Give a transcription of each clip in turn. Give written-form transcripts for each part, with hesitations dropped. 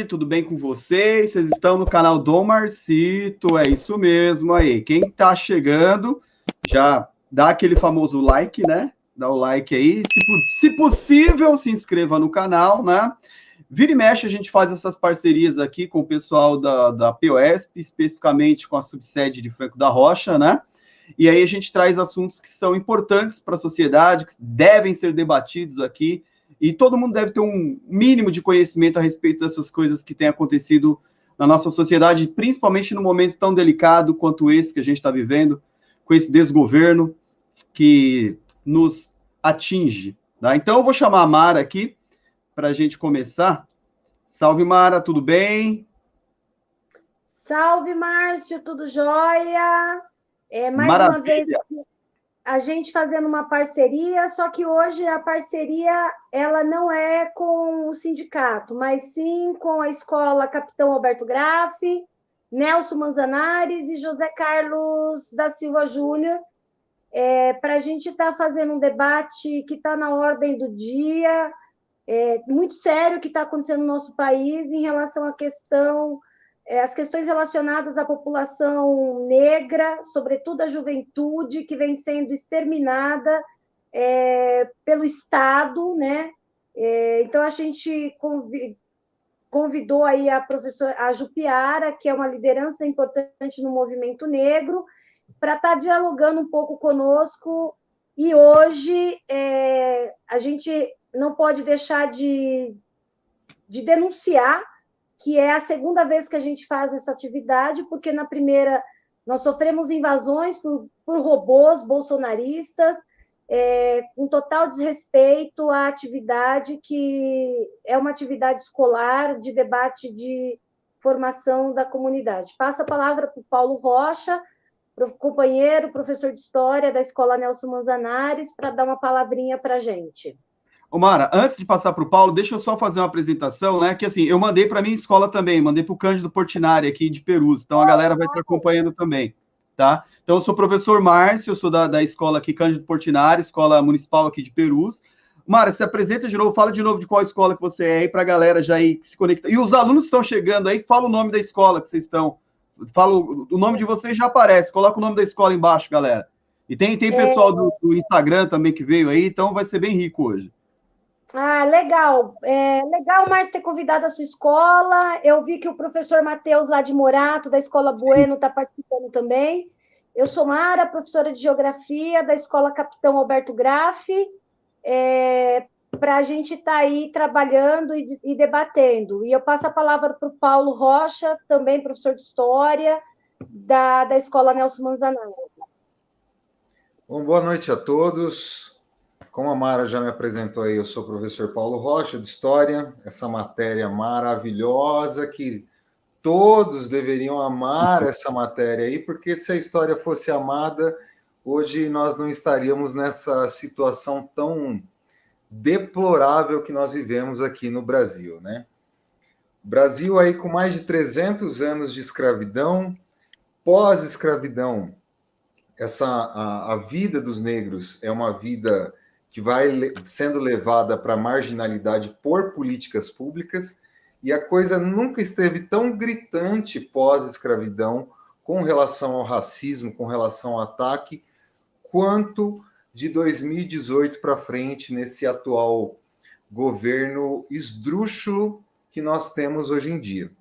tudo bem com vocês? Vocês estão no canal do Marcito, é isso mesmo aí. Quem está chegando, já dá aquele famoso like, né? Dá o like aí. Se possível, se inscreva no canal, né? Vira e mexe, a gente faz essas parcerias aqui com o pessoal da POSP, especificamente com a subsede de Franco da Rocha, né? E aí a gente traz assuntos que são importantes para a sociedade, que devem ser debatidos aqui, e todo mundo deve ter um mínimo de conhecimento a respeito dessas coisas que têm acontecido na nossa sociedade, principalmente no momento tão delicado quanto esse que a gente está vivendo, com esse desgoverno que nos atinge. Tá? Então, eu vou chamar a Mara aqui para a gente começar. Salve, Mara, tudo bem? Salve, Márcio, tudo jóia? Mais Maravilha. uma vez, a gente fazendo uma parceria, só que hoje a parceria ela não é com o sindicato, mas sim com a escola Capitão Alberto Graff, Nelson Manzanares e José Carlos da Silva Júnior, para a gente estar fazendo um debate que está na ordem do dia, muito sério que está acontecendo no nosso país em relação à questão as questões relacionadas à população negra, sobretudo a juventude, que vem sendo exterminada pelo Estado, né? Então, a gente convidou aí a professora Jupiara, que é uma liderança importante no movimento negro, para estar dialogando um pouco conosco. E hoje a gente não pode deixar de denunciar que é a segunda vez que a gente faz essa atividade, porque na primeira nós sofremos invasões por robôs bolsonaristas, com total desrespeito à atividade que é uma atividade escolar de debate de formação da comunidade. Passo a palavra para o Paulo Rocha, companheiro, professor de História da Escola Nelson Manzanares, para dar uma palavrinha para a gente. Ô, Mara, antes de passar para o Paulo, deixa eu só fazer uma apresentação, né? Que assim, eu mandei para minha escola também, mandei para o Cândido Portinari aqui de Perus, então a galera vai estar acompanhando também, tá? Então, eu sou professor Márcio, eu sou da escola aqui Cândido Portinari, escola municipal aqui de Perus. Mara, se apresenta de novo, fala de novo de qual escola que você é aí para a galera já aí se conectar. E os alunos que estão chegando aí, fala o nome da escola que vocês estão. Fala o nome de vocês já aparece, coloca o nome da escola embaixo, galera. E tem pessoal do Instagram também que veio aí, então vai ser bem rico hoje. Ah, legal. Legal, Márcio, ter convidado a sua escola. Eu vi que o professor Matheus, lá de Morato, da Escola Bueno, está participando também. Eu sou Mara, professora de Geografia da Escola Capitão Alberto Graff, para a gente estar aí trabalhando e debatendo. E eu passo a palavra para o Paulo Rocha, também professor de História da Escola Nelson Manzanares. Bom, boa noite a todos. Como a Mara já me apresentou aí, eu sou o professor Paulo Rocha, de História, essa matéria maravilhosa que todos deveriam amar essa matéria aí, porque se a história fosse amada, hoje nós não estaríamos nessa situação tão deplorável que nós vivemos aqui no Brasil, né? Brasil aí com mais de 300 anos de escravidão, pós-escravidão, a vida dos negros é uma vida que vai sendo levada para a marginalidade por políticas públicas, e a coisa nunca esteve tão gritante pós-escravidão com relação ao racismo, com relação ao ataque, quanto de 2018 para frente, nesse atual governo esdrúxulo que nós temos hoje em dia.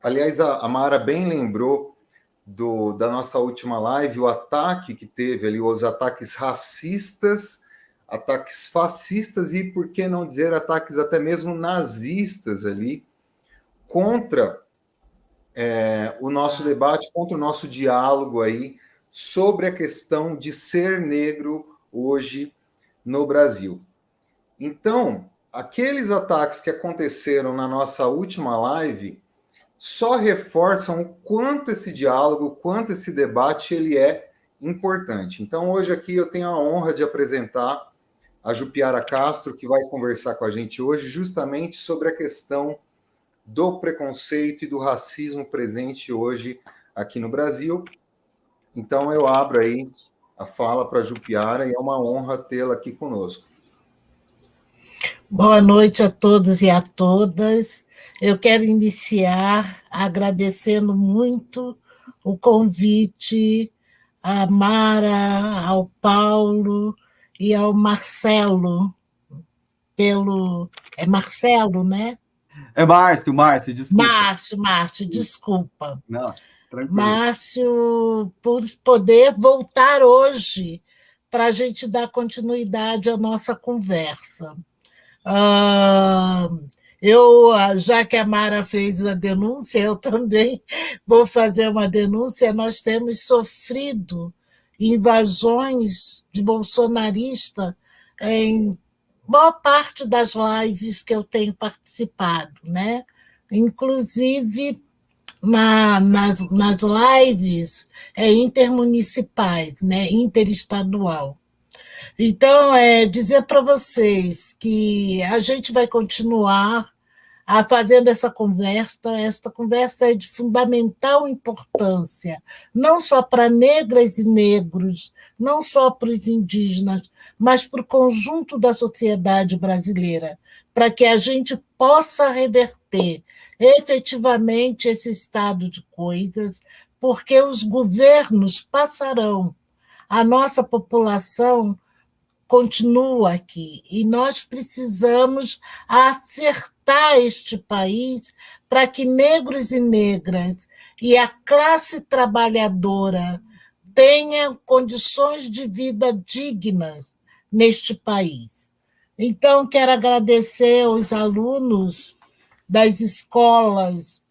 Aliás, a Mara bem lembrou da nossa última live, o ataque que teve ali, os ataques racistas, ataques fascistas e, por que não dizer, ataques até mesmo nazistas ali, contra o nosso debate, contra o nosso diálogo aí sobre a questão de ser negro hoje no Brasil. Então, aqueles ataques que aconteceram na nossa última live só reforçam o quanto esse diálogo, o quanto esse debate ele é importante. Então, hoje aqui eu tenho a honra de apresentar a Jupiara Castro, que vai conversar com a gente hoje justamente sobre a questão do preconceito e do racismo presente hoje aqui no Brasil. Então, eu abro aí a fala para a Jupiara e é uma honra tê-la aqui conosco. Boa noite a todos e a todas. Eu quero iniciar agradecendo muito o convite à Mara, ao Paulo e ao Marcelo, pelo. É Marcelo, né? É Márcio, desculpa. Márcio, desculpa. Não, tranquilo. Márcio, por poder voltar hoje para a gente dar continuidade à nossa conversa. Ah, já que a Mara fez a denúncia, eu também vou fazer uma denúncia. Nós temos sofrido invasões de bolsonarista em boa parte das lives que eu tenho participado, né? Inclusive nas lives intermunicipais, né? Interestadual. Então, dizer para vocês que a gente vai continuar fazendo essa conversa é de fundamental importância, não só para negras e negros, não só para os indígenas, mas para o conjunto da sociedade brasileira, para que a gente possa reverter efetivamente esse estado de coisas, porque os governos passarão, a nossa população continua aqui e nós precisamos acertar este país para que negros e negras e a classe trabalhadora tenham condições de vida dignas neste país. Então, quero agradecer aos alunos das escolas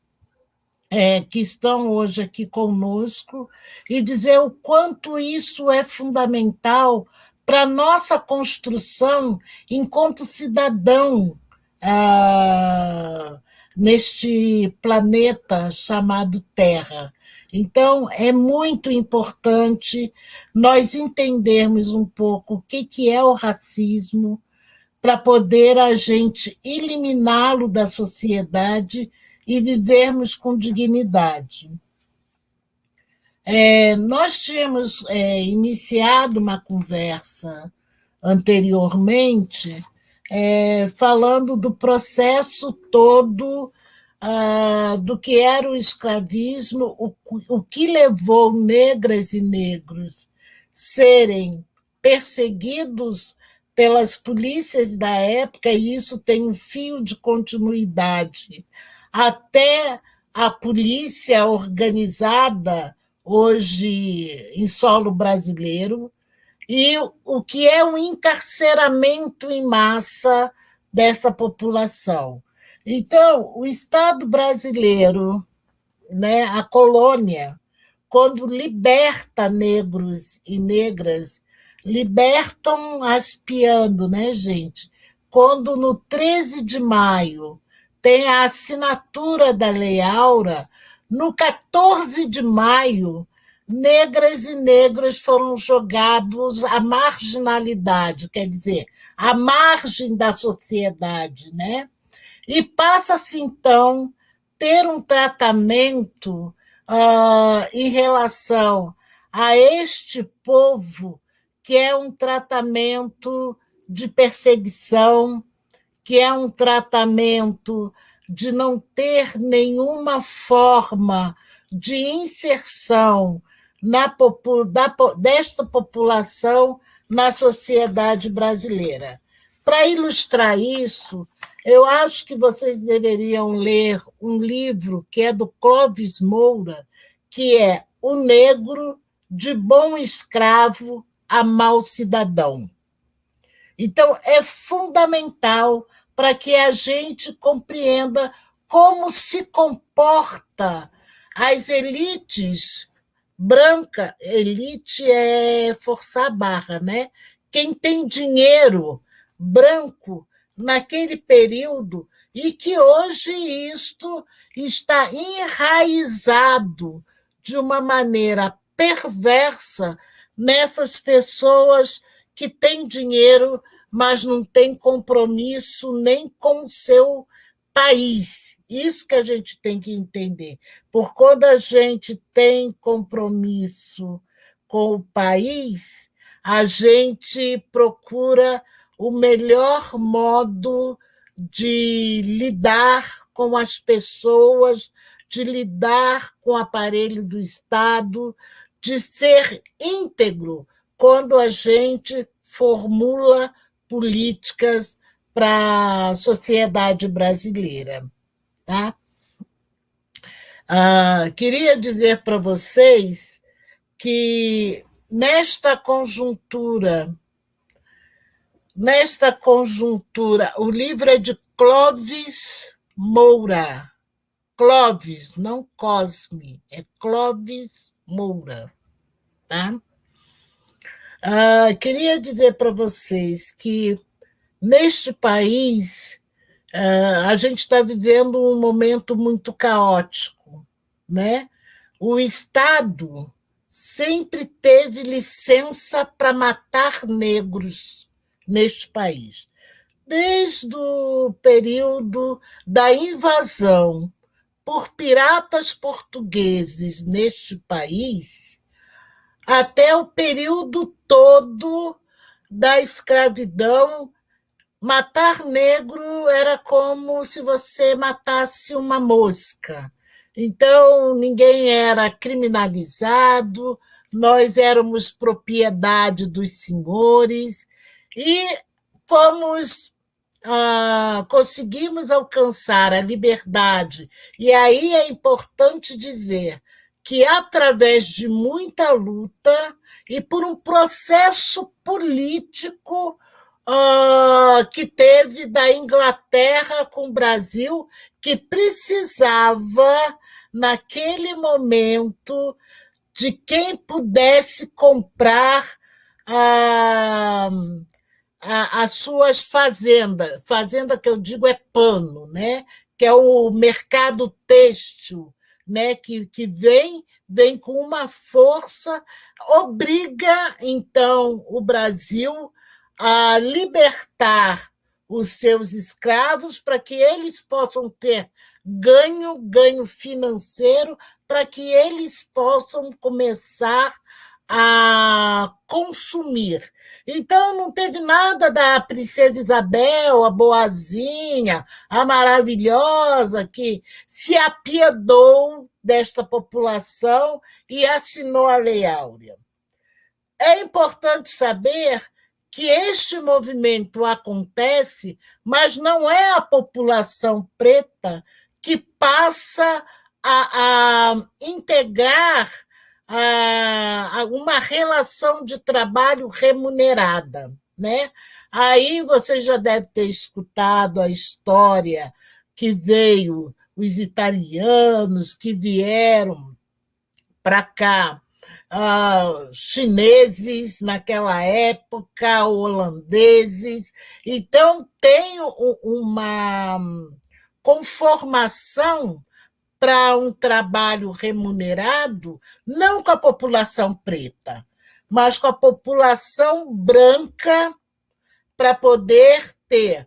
que estão hoje aqui conosco e dizer o quanto isso é fundamental para a nossa construção enquanto cidadão neste planeta chamado Terra. Então, é muito importante nós entendermos um pouco o que é o racismo, para poder a gente eliminá-lo da sociedade e vivermos com dignidade. Nós tínhamos iniciado uma conversa anteriormente, falando do processo todo do que era o escravismo, o que levou negras e negros serem perseguidos pelas polícias da época, e isso tem um fio de continuidade até a polícia organizada hoje em solo brasileiro, e o que é o encarceramento em massa dessa população. Então, o Estado brasileiro, né, a colônia, quando liberta negros e negras, libertam aspiando, né, gente? Quando no 13 de maio tem a assinatura da Lei Áurea, no 14 de maio, negras e negros foram jogados à marginalidade, quer dizer, à margem da sociedade, né? E passa-se, então, ter um tratamento em relação a este povo, que é um tratamento de perseguição, que é um tratamento de não ter nenhuma forma de inserção desta população na sociedade brasileira. Para ilustrar isso, eu acho que vocês deveriam ler um livro que é do Clóvis Moura, que é O Negro, de Bom Escravo a Mau Cidadão. Então, é fundamental para que a gente compreenda como se comporta as elites branca, elite é forçar a barra, né? Quem tem dinheiro branco naquele período, e que hoje isto está enraizado de uma maneira perversa nessas pessoas que têm dinheiro, mas não têm compromisso nem com o seu país. Isso que a gente tem que entender. Por quando a gente tem compromisso com o país, a gente procura o melhor modo de lidar com as pessoas, de lidar com o aparelho do Estado, de ser íntegro quando a gente formula políticas para a sociedade brasileira. Tá? Queria dizer para vocês que nesta conjuntura, o livro é de Clóvis Moura. Clóvis, não Cosme, é Clóvis Moura. Tá? Queria dizer para vocês que neste país a gente está vivendo um momento muito caótico, né? O Estado sempre teve licença para matar negros neste país. Desde o período da invasão por piratas portugueses neste país, até o período todo da escravidão, matar negro era como se você matasse uma mosca. Então, ninguém era criminalizado, nós éramos propriedade dos senhores e conseguimos alcançar a liberdade. E aí é importante dizer que, através de muita luta e por um processo político que teve da Inglaterra com o Brasil, que precisava, naquele momento, de quem pudesse comprar as suas fazendas. Fazenda que eu digo é pano, né? Que é o mercado têxtil, né? que vem com uma força, obriga, então, o Brasil a libertar os seus escravos para que eles possam ter ganho financeiro, para que eles possam começar a consumir. Então, não teve nada da Princesa Isabel, a boazinha, a maravilhosa, que se apiedou desta população e assinou a Lei Áurea. É importante saber que este movimento acontece, mas não é a população preta que passa a integrar uma relação de trabalho remunerada, né? Aí você já deve ter escutado a história que veio os italianos que vieram para cá, chineses naquela época, holandeses. Então, tem uma conformação para um trabalho remunerado, não com a população preta, mas com a população branca, para poder ter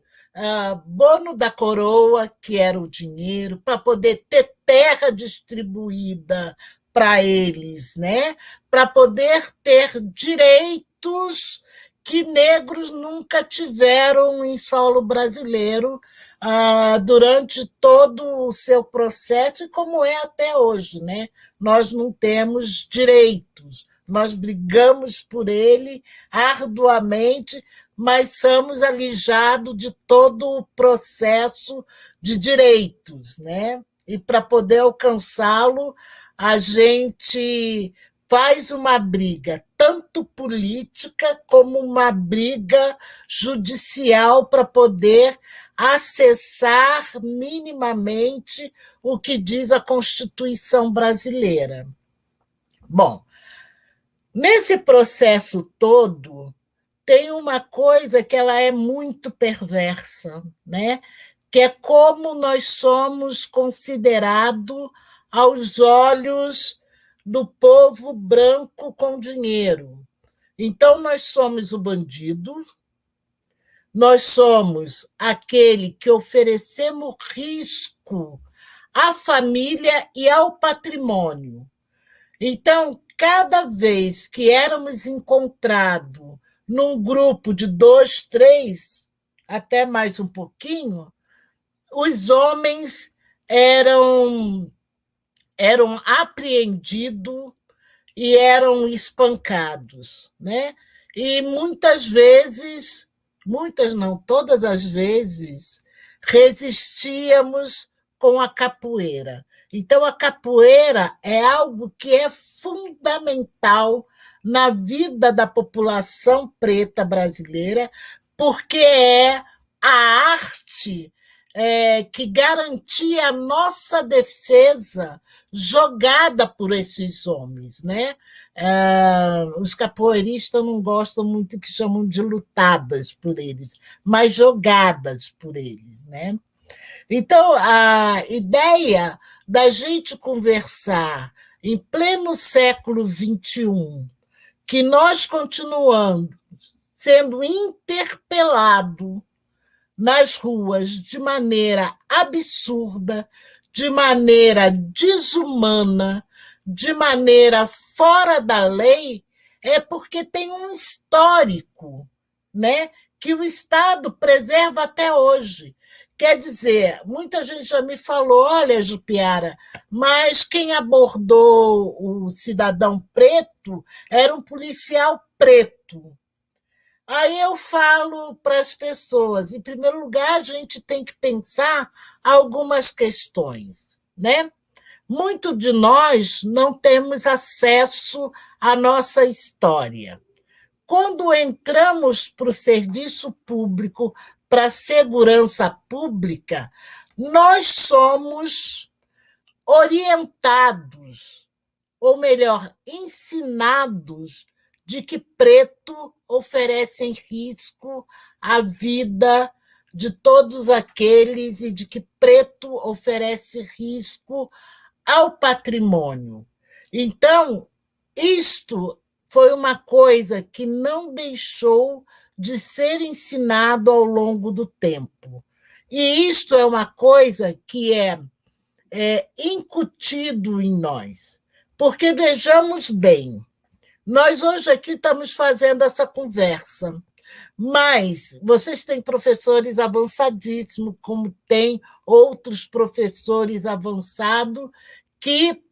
bono da coroa, que era o dinheiro, para poder ter terra distribuída para eles, né? Para poder ter direitos que negros nunca tiveram em solo brasileiro durante todo o seu processo, e como é até hoje, né? Nós não temos direitos, nós brigamos por ele arduamente, mas somos alijados de todo o processo de direitos, né? E para poder alcançá-lo, a gente faz uma briga, tanto política como uma briga judicial, para poder acessar minimamente o que diz a Constituição brasileira. Bom, nesse processo todo, tem uma coisa que ela é muito perversa, né? Que é como nós somos considerados aos olhos do povo branco com dinheiro. Então, nós somos o bandido, nós somos aquele que oferecemos risco à família e ao patrimônio. Então, cada vez que éramos encontrados num grupo de 2, 3, até mais um pouquinho, os homens eram apreendidos e eram espancados, né? E muitas não, todas as vezes, resistíamos com a capoeira. Então, a capoeira é algo que é fundamental na vida da população preta brasileira, porque é a arte que garantia a nossa defesa jogada por esses homens, né? Os capoeiristas não gostam muito que chamam de lutadas por eles, mas jogadas por eles, né? Então, a ideia da gente conversar em pleno século XXI, que nós continuamos sendo interpelados nas ruas de maneira absurda, de maneira desumana, de maneira fora da lei, é porque tem um histórico, né, que o Estado preserva até hoje. Quer dizer, muita gente já me falou, olha, Jupiara, mas quem abordou o cidadão preto era um policial preto. Aí eu falo para as pessoas, em primeiro lugar, a gente tem que pensar algumas questões, né? Muito de nós não temos acesso à nossa história. Quando entramos para o serviço público, para a segurança pública, nós somos orientados, ou melhor, ensinados de que preto oferece risco à vida de todos aqueles e de que preto oferece risco ao patrimônio. Então, isto foi uma coisa que não deixou de ser ensinado ao longo do tempo. E isto é uma coisa que é incutido em nós. Porque, vejamos bem, nós hoje aqui estamos fazendo essa conversa, mas vocês têm professores avançadíssimos, como tem outros professores avançados que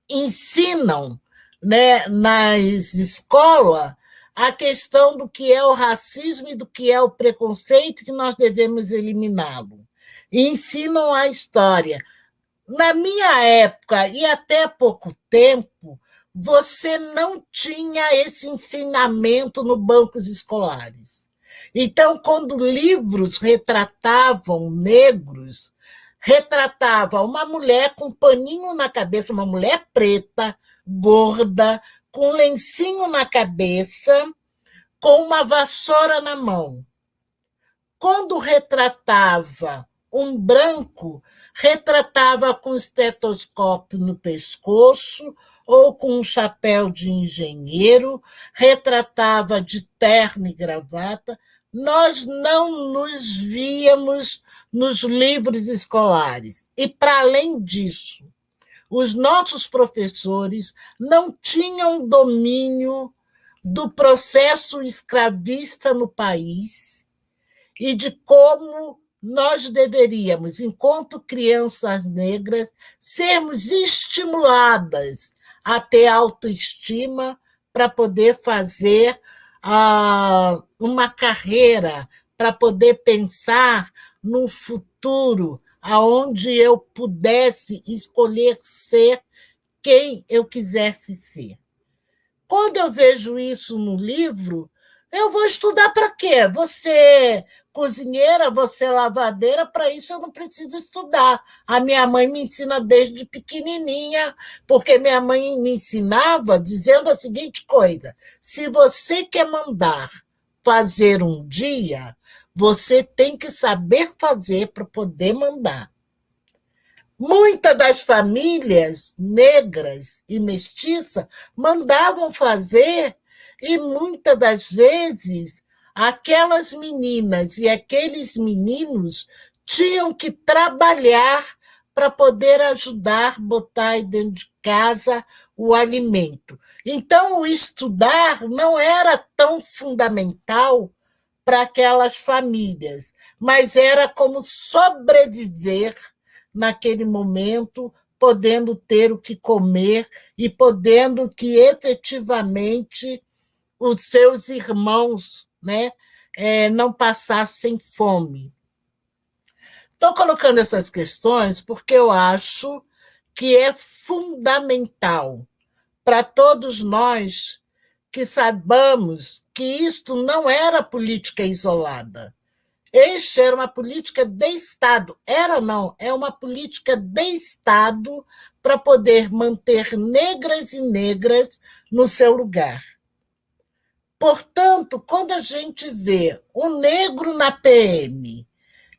ensinam, né, nas escolas a questão do que é o racismo e do que é o preconceito, que nós devemos eliminá-lo. E ensinam a história. Na minha época, e até pouco tempo, você não tinha esse ensinamento no bancos escolares. Então, quando livros retratavam negros, retratava uma mulher com um paninho na cabeça, uma mulher preta, gorda, com um lencinho na cabeça, com uma vassoura na mão. Quando retratava um branco, retratava com estetoscópio no pescoço ou com um chapéu de engenheiro, retratava de terno e gravata. Nós não nos víamos nos livros escolares. E, para além disso, os nossos professores não tinham domínio do processo escravista no país e de como nós deveríamos, enquanto crianças negras, sermos estimuladas a ter autoestima para poder fazer uma carreira, para poder pensar no futuro, aonde eu pudesse escolher ser quem eu quisesse ser. Quando eu vejo isso no livro, eu vou estudar para quê? Você cozinheira, você lavadeira, para isso eu não preciso estudar. A minha mãe me ensina desde pequenininha, porque minha mãe me ensinava dizendo a seguinte coisa: se você quer mandar fazer um dia, você tem que saber fazer para poder mandar. Muitas das famílias negras e mestiças mandavam fazer, e muitas das vezes aquelas meninas e aqueles meninos tinham que trabalhar para poder ajudar a botar aí dentro de casa o alimento. Então, o estudar não era tão fundamental para aquelas famílias, mas era como sobreviver naquele momento, podendo ter o que comer e podendo que efetivamente os seus irmãos, né, não passassem fome. Estou colocando essas questões porque eu acho que é fundamental para todos nós que saibamos que isto não era política isolada. Este era uma política de Estado. Era não, é uma política de Estado para poder manter negras e negras no seu lugar. Portanto, quando a gente vê um negro na PM,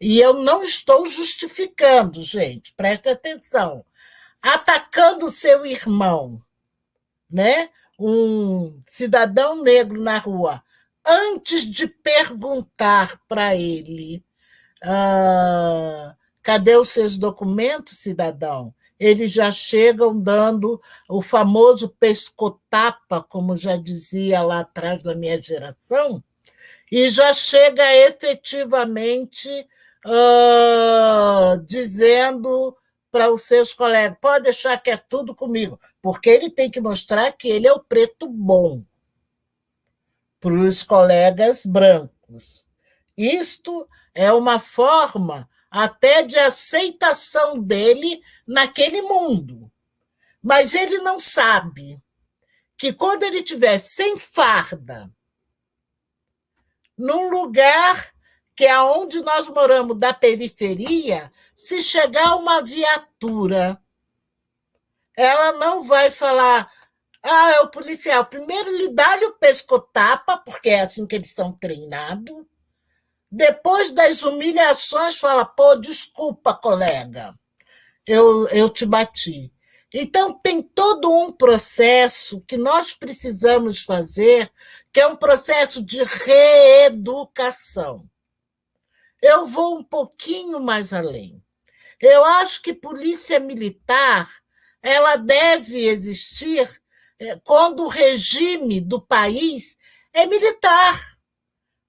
e eu não estou justificando, gente, preste atenção, atacando seu irmão, né? Um cidadão negro na rua, antes de perguntar para ele cadê os seus documentos, cidadão? Eles já chegam dando o famoso pescotapa, como já dizia lá atrás da minha geração, e já chega efetivamente dizendo para os seus colegas, pode deixar que é tudo comigo, porque ele tem que mostrar que ele é o preto bom para os colegas brancos. Isto é uma forma até de aceitação dele naquele mundo. Mas ele não sabe que quando ele estiver sem farda, num lugar que é onde nós moramos, da periferia, se chegar uma viatura, ela não vai falar, é o policial. Primeiro lhe dá-lhe o pescotapa, porque é assim que eles são treinados. Depois das humilhações, fala, pô, desculpa, colega, eu te bati. Então, tem todo um processo que nós precisamos fazer, que é um processo de reeducação. Eu vou um pouquinho mais além. Eu acho que polícia militar ela deve existir quando o regime do país é militar.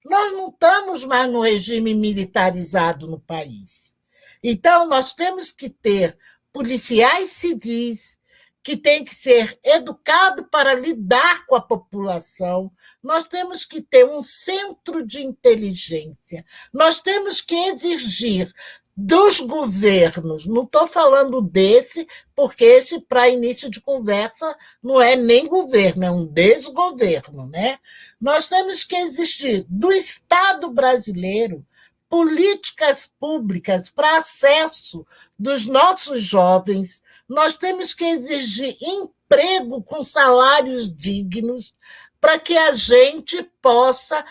Nós não estamos mais no regime militarizado no país. Então, nós temos que ter policiais civis que têm que ser educados para lidar com a população. Nós temos que ter um centro de inteligência. Nós temos que exigir dos governos, não estou falando desse, porque esse, para início de conversa, não é nem governo, é um desgoverno, né? Nós temos que exigir do Estado brasileiro políticas públicas para acesso dos nossos jovens, nós temos que exigir emprego com salários dignos para que a gente possa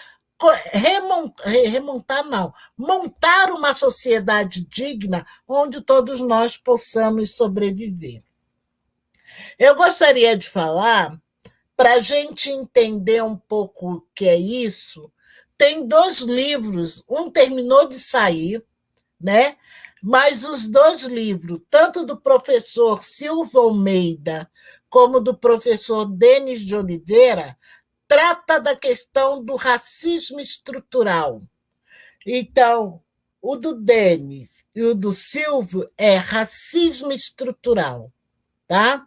montar uma sociedade digna onde todos nós possamos sobreviver. Eu gostaria de falar, para a gente entender um pouco o que é isso, tem 2 livros, um terminou de sair, né? Mas os 2 livros, tanto do professor Silva Almeida como do professor Denis de Oliveira, trata da questão do racismo estrutural. Então, o do Denis e o do Silvio é racismo estrutural, tá?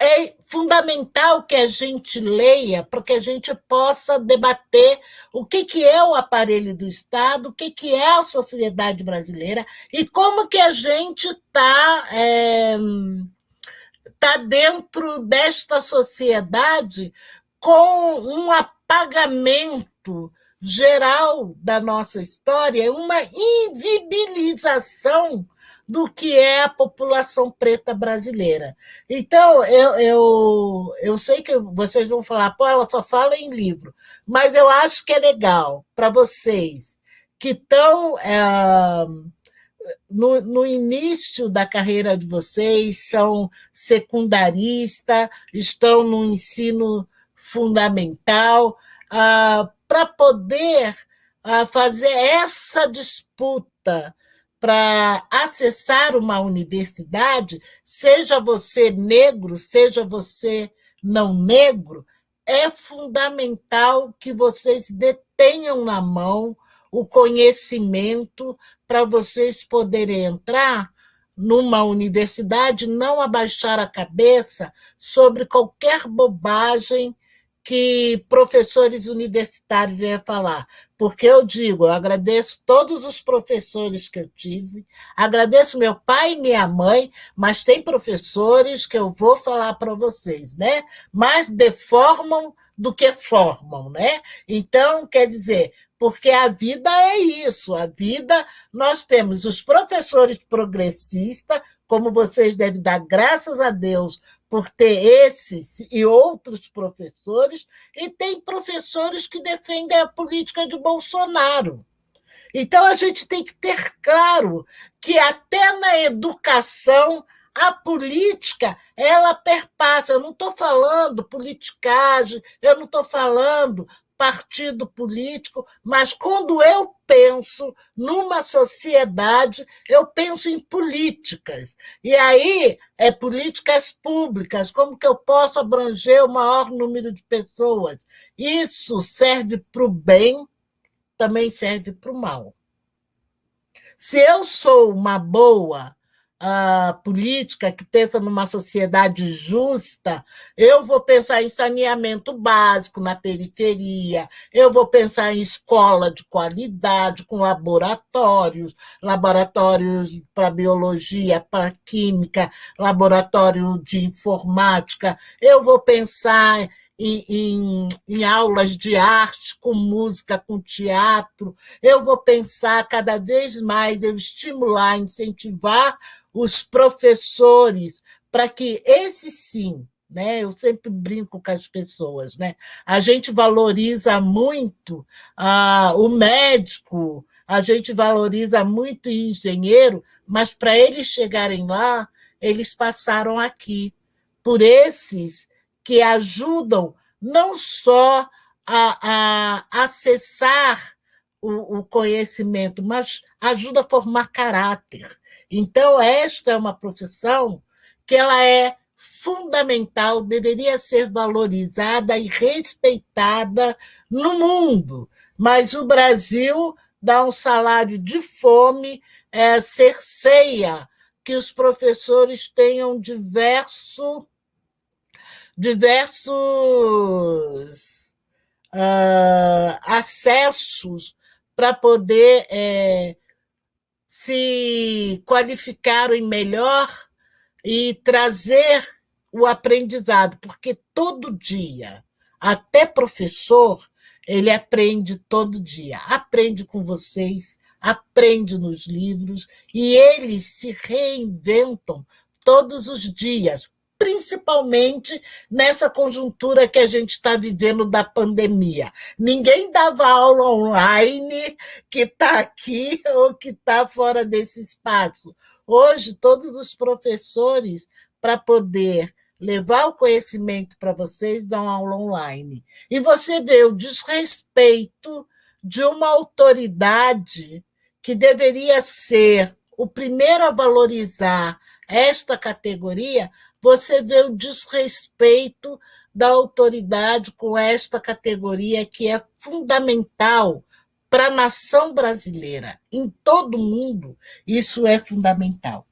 É fundamental que a gente leia para que a gente possa debater o que é o aparelho do Estado, o que é a sociedade brasileira e como que a gente está dentro desta sociedade com um apagamento geral da nossa história, uma invisibilização do que é a população preta brasileira. Então, eu sei que vocês vão falar, pô, ela só fala em livro, mas eu acho que é legal para vocês que estão no início da carreira de vocês, são secundaristas, estão no ensino fundamental, para poder fazer essa disputa para acessar uma universidade, seja você negro, seja você não negro, é fundamental que vocês detenham na mão o conhecimento para vocês poderem entrar numa universidade, não abaixar a cabeça sobre qualquer bobagem que professores universitários venham falar. Porque eu digo, eu agradeço todos os professores que eu tive, agradeço meu pai e minha mãe, mas tem professores que eu vou falar para vocês, né? Mais deformam do que formam, né? Então, quer dizer, porque a vida é isso, a vida, nós temos os professores progressistas, como vocês devem dar graças a Deus por ter esses e outros professores, e tem professores que defendem a política de Bolsonaro. Então, a gente tem que ter claro que até na educação a política ela perpassa. Eu não estou falando politicagem, eu não estou falando partido político, mas quando eu penso numa sociedade, eu penso em políticas. E aí, políticas públicas, como que eu posso abranger o maior número de pessoas? Isso serve para o bem, também serve para o mal. Se eu sou uma boa política que pensa numa sociedade justa, eu vou pensar em saneamento básico na periferia, eu vou pensar em escola de qualidade, com laboratórios para biologia, para química, laboratório de informática, eu vou pensar em aulas de arte, com música, com teatro, eu vou pensar cada vez mais, eu estimular, incentivar os professores para que esse sim, né? Eu sempre brinco com as pessoas, né? A gente valoriza muito o médico, a gente valoriza muito o engenheiro, mas para eles chegarem lá, eles passaram aqui por esses que ajudam não só a acessar o conhecimento, mas ajuda a formar caráter. Então, esta é uma profissão que ela é fundamental, deveria ser valorizada e respeitada no mundo. Mas o Brasil dá um salário de fome, cerceia que os professores tenham diversos acessos para poder se qualificarem melhor e trazer o aprendizado, porque todo dia, até professor, ele aprende todo dia, aprende com vocês, aprende nos livros, e eles se reinventam todos os dias, principalmente nessa conjuntura que a gente está vivendo da pandemia. Ninguém dava aula online que está aqui ou que está fora desse espaço. Hoje, todos os professores, para poder levar o conhecimento para vocês, dão aula online. E você vê o desrespeito de uma autoridade que deveria ser o primeiro a valorizar esta categoria, você vê o desrespeito da autoridade com esta categoria que é fundamental para a nação brasileira. Em todo o mundo, isso é fundamental.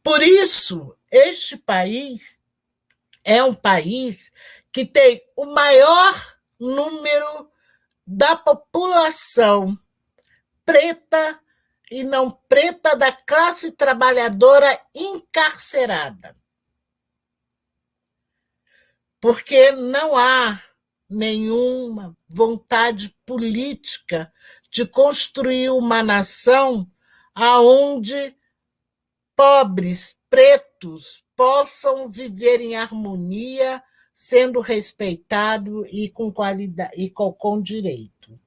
Por isso, este país é um país que tem o maior número da população preta e não preta da classe trabalhadora encarcerada. Porque não há nenhuma vontade política de construir uma nação onde pobres, pretos, possam viver em harmonia, sendo respeitados e com qualidade e com direito.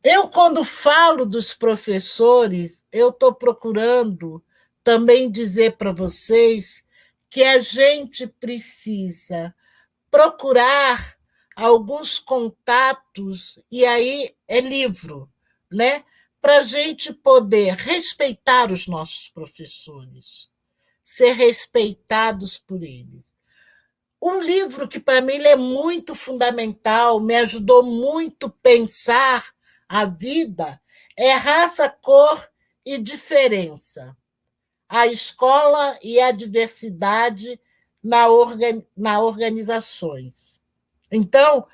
Eu, quando falo dos professores, eu estou procurando também dizer para vocês que a gente precisa procurar alguns contatos, e aí é livro, né? para a gente poder respeitar os nossos professores, ser respeitados por eles. Um livro que, para mim, ele é muito fundamental, me ajudou muito a pensar a vida, é Raça, Cor e Diferença. A escola e a diversidade na organizações. Então,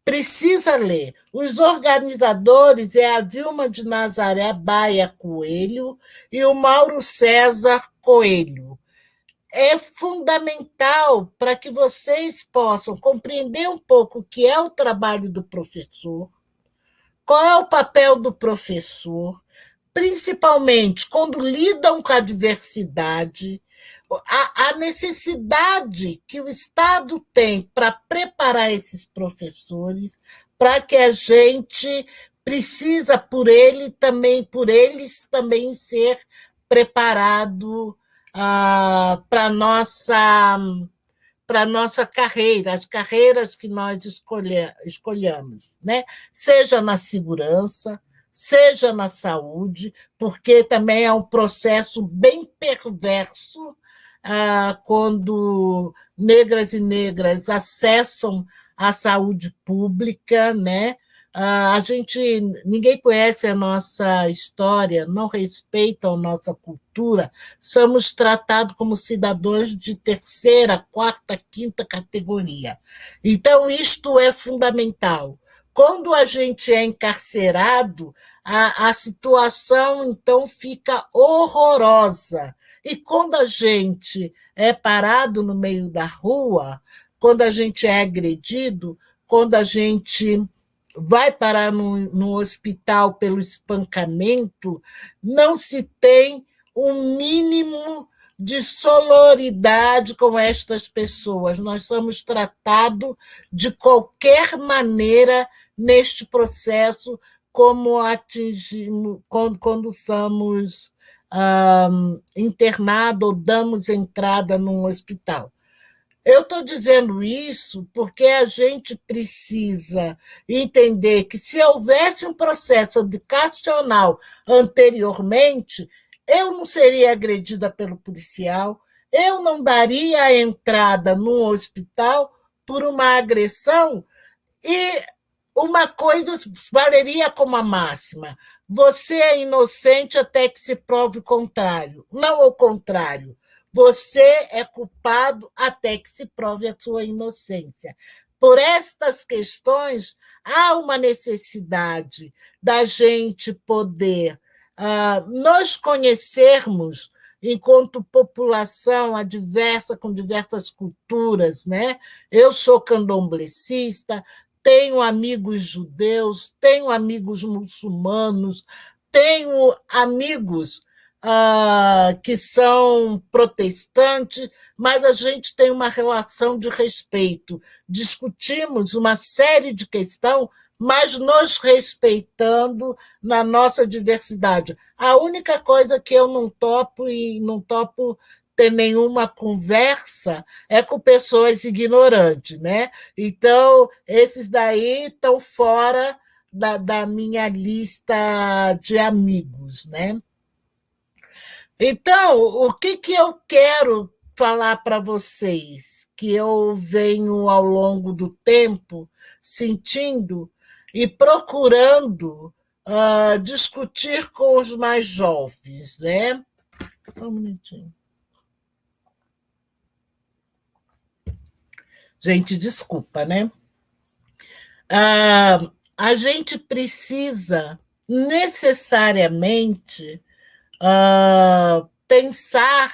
precisa ler. Os organizadores é a Vilma de Nazaré Baia Coelho e o Mauro César Coelho. É fundamental para que vocês possam compreender um pouco o que é o trabalho do professor, qual é o papel do professor, principalmente quando lidam com a diversidade, a necessidade que o Estado tem para preparar esses professores, para que a gente precisa por eles também ser preparado para a nossa carreira, as carreiras que nós escolhamos, né? Seja na segurança, seja na saúde, porque também é um processo bem perverso quando negras e negras acessam a saúde pública, né? Ninguém conhece a nossa história, não respeita a nossa cultura, somos tratados como cidadãos de terceira, quarta, quinta categoria. Então, isto é fundamental. Quando a gente é encarcerado, a situação, então, fica horrorosa. E quando a gente é parado no meio da rua, quando a gente é agredido, quando a gente vai parar no hospital pelo espancamento, não se tem um mínimo de sororidade com estas pessoas. Nós somos tratados de qualquer maneira neste processo, como atingimos quando somos internados ou damos entrada num hospital. Eu estou dizendo isso porque a gente precisa entender que, se houvesse um processo educacional anteriormente, eu não seria agredida pelo policial, eu não daria a entrada no hospital por uma agressão, e uma coisa valeria como a máxima: você é inocente até que se prove o contrário. Não o contrário. Você é culpado até que se prove a sua inocência. Por estas questões, há uma necessidade da gente poder nos conhecermos enquanto população com diversas culturas, né? Eu sou candomblessista, tenho amigos judeus, tenho amigos muçulmanos, tenho amigos que são protestantes, mas a gente tem uma relação de respeito. Discutimos uma série de questões, mas nos respeitando na nossa diversidade. A única coisa que eu não topo ter nenhuma conversa é com pessoas ignorantes, né? Então, esses daí estão fora da minha lista de amigos, né? Então, o que eu quero falar para vocês, que eu venho ao longo do tempo sentindo e procurando discutir com os mais jovens, né? Só um minutinho. Gente, desculpa, né? A gente precisa necessariamente pensar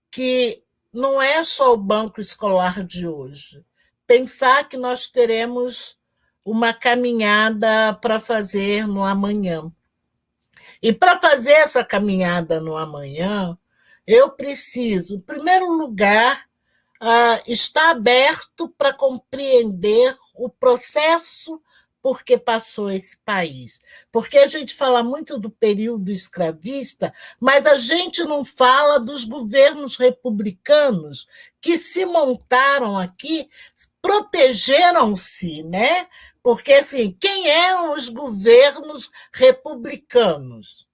que não é só o banco escolar de hoje. Pensar que nós teremos uma caminhada para fazer no amanhã. E para fazer essa caminhada no amanhã, eu preciso, em primeiro lugar, estar aberto para compreender o processo por que passou esse país. Porque a gente fala muito do período escravista, mas a gente não fala dos governos republicanos que se montaram aqui, protegeram-se, né? Porque, assim, quem eram os governos republicanos?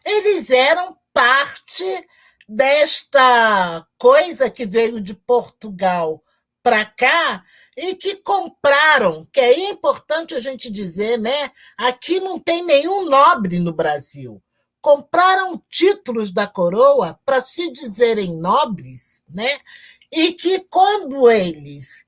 Eles eram parte desta coisa que veio de Portugal para cá e que compraram, que é importante a gente dizer, né? Aqui não tem nenhum nobre no Brasil. Compraram títulos da coroa para se dizerem nobres, né? E que quando eles,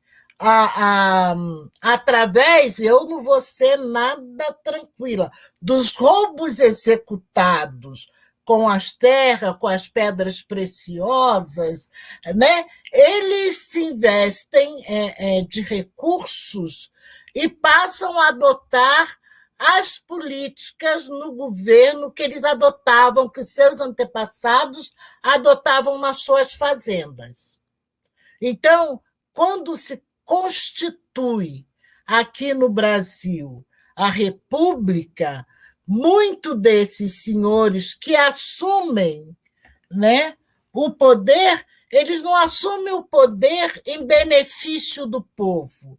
através, eu não vou ser nada tranquila, dos roubos executados com as terras, com as pedras preciosas, né? Eles se investem de recursos e passam a adotar as políticas no governo que eles adotavam, que seus antepassados adotavam nas suas fazendas. Então, quando se constitui aqui no Brasil a República, muito desses senhores que assumem, né, o poder, eles não assumem o poder em benefício do povo.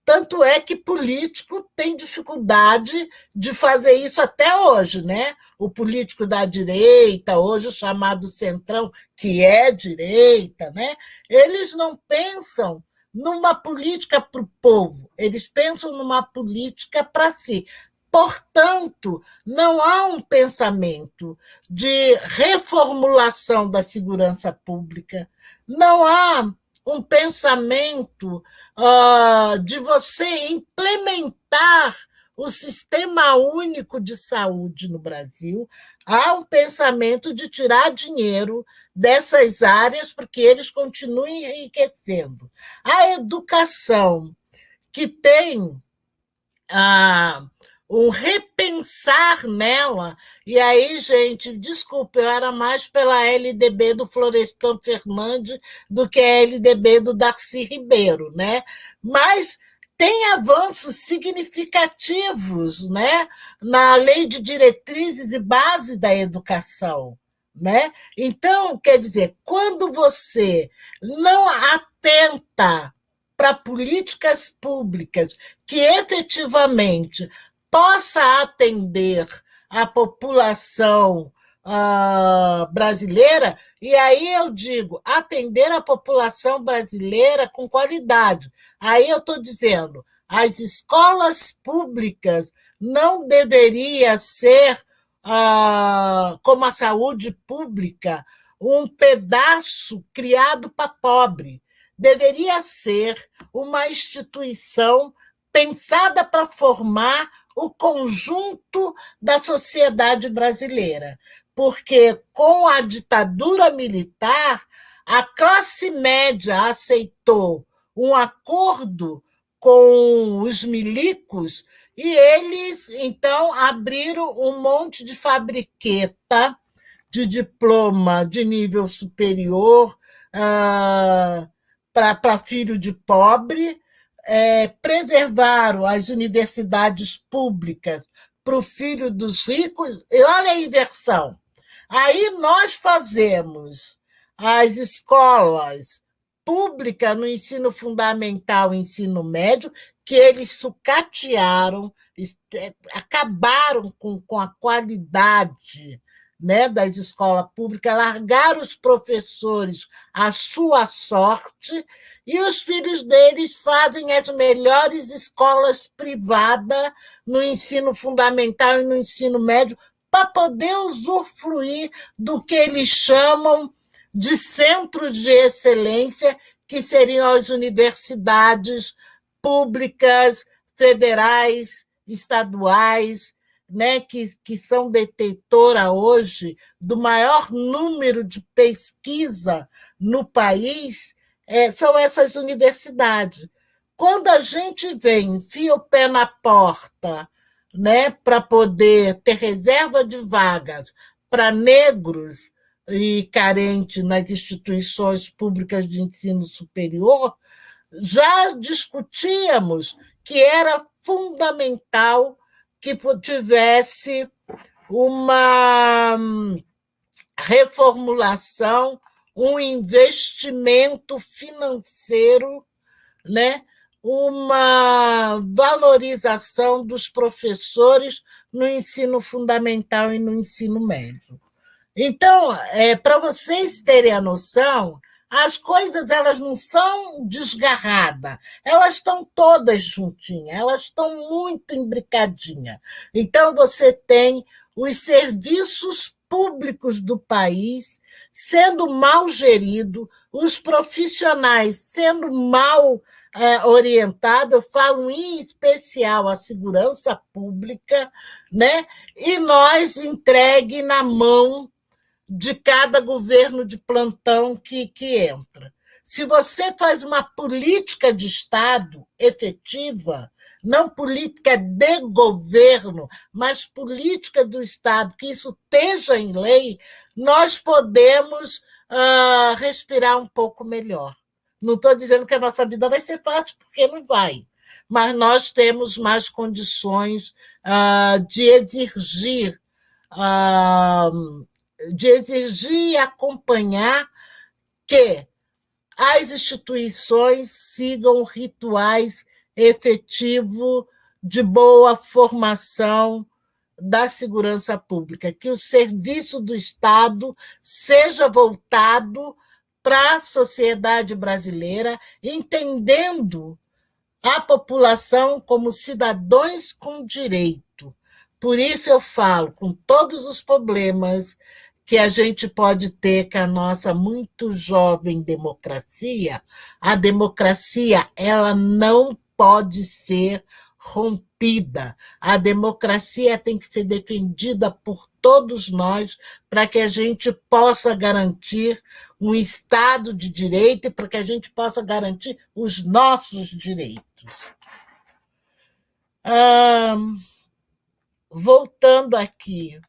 Tanto é que político tem dificuldade de fazer isso até hoje, né? O político da direita, hoje chamado centrão, que é direita, né? Eles não pensam numa política para o povo, eles pensam numa política para si. Portanto, não há um pensamento de reformulação da segurança pública, não há um pensamento de você implementar o Sistema Único de Saúde no Brasil. Há um pensamento de tirar dinheiro dessas áreas porque eles continuem enriquecendo. A educação, que tem um repensar nela, e aí, gente, desculpa, eu era mais pela LDB do Florestan Fernandes do que a LDB do Darcy Ribeiro, né? Mas tem avanços significativos, né, na Lei de Diretrizes e Base da Educação, né? Então, quer dizer, quando você não atenta para políticas públicas que efetivamente possa atender a população brasileira, e aí eu digo, atender a população brasileira com qualidade. Aí eu estou dizendo, as escolas públicas não deveria ser, como a saúde pública, um pedaço criado para pobre. Deveria ser uma instituição pensada para formar o conjunto da sociedade brasileira, porque com a ditadura militar, a classe média aceitou um acordo com os milicos e eles, então, abriram um monte de fabriqueta de diploma de nível superior para filho de pobre, preservaram as universidades públicas para o filho dos ricos, e olha a inversão. Aí nós fazemos as escolas públicas no ensino fundamental e ensino médio, que eles sucatearam, acabaram com a qualidade, né, das escolas públicas, largaram os professores à sua sorte, e os filhos deles fazem as melhores escolas privadas no ensino fundamental e no ensino médio para poder usufruir do que eles chamam de centros de excelência, que seriam as universidades públicas, federais, estaduais, né, que são detentora hoje do maior número de pesquisa no país, são essas universidades. Quando a gente vem, enfia o pé na porta, né, para poder ter reserva de vagas para negros e carentes nas instituições públicas de ensino superior, já discutíamos que era fundamental que tivesse uma reformulação, um investimento financeiro, né, uma valorização dos professores no ensino fundamental e no ensino médio. Então, para vocês terem a noção, as coisas elas não são desgarradas, elas estão todas juntinhas, elas estão muito imbricadinhas. Então, você tem os serviços públicos do país sendo mal geridos, os profissionais sendo mal orientados, eu falo em especial a segurança pública, né? E nós entregue na mão de cada governo de plantão que entra. Se você faz uma política de Estado efetiva, não política de governo, mas política do Estado, que isso esteja em lei, nós podemos respirar um pouco melhor. Não estou dizendo que a nossa vida vai ser fácil, porque não vai, mas nós temos mais condições de exigir e acompanhar que as instituições sigam rituais efetivos de boa formação da segurança pública, que o serviço do Estado seja voltado para a sociedade brasileira, entendendo a população como cidadãos com direito. Por isso eu falo, com todos os problemas que a gente pode ter com a nossa muito jovem democracia, a democracia ela não pode ser rompida. A democracia tem que ser defendida por todos nós para que a gente possa garantir um Estado de direito e para que a gente possa garantir os nossos direitos. Voltando aqui,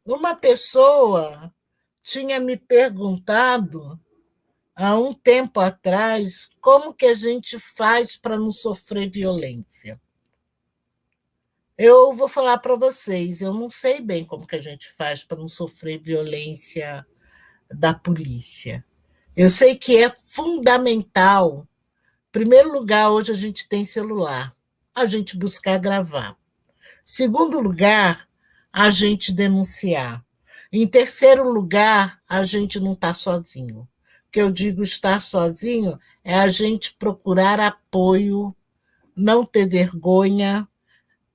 uma pessoa tinha me perguntado há um tempo atrás como que a gente faz para não sofrer violência. Eu vou falar para vocês, eu não sei bem como que a gente faz para não sofrer violência da polícia. Eu sei que é fundamental. Em primeiro lugar, hoje a gente tem celular, a gente buscar gravar. Segundo lugar, a gente denunciar. Em terceiro lugar, a gente não está sozinho. O que eu digo estar sozinho é a gente procurar apoio, não ter vergonha,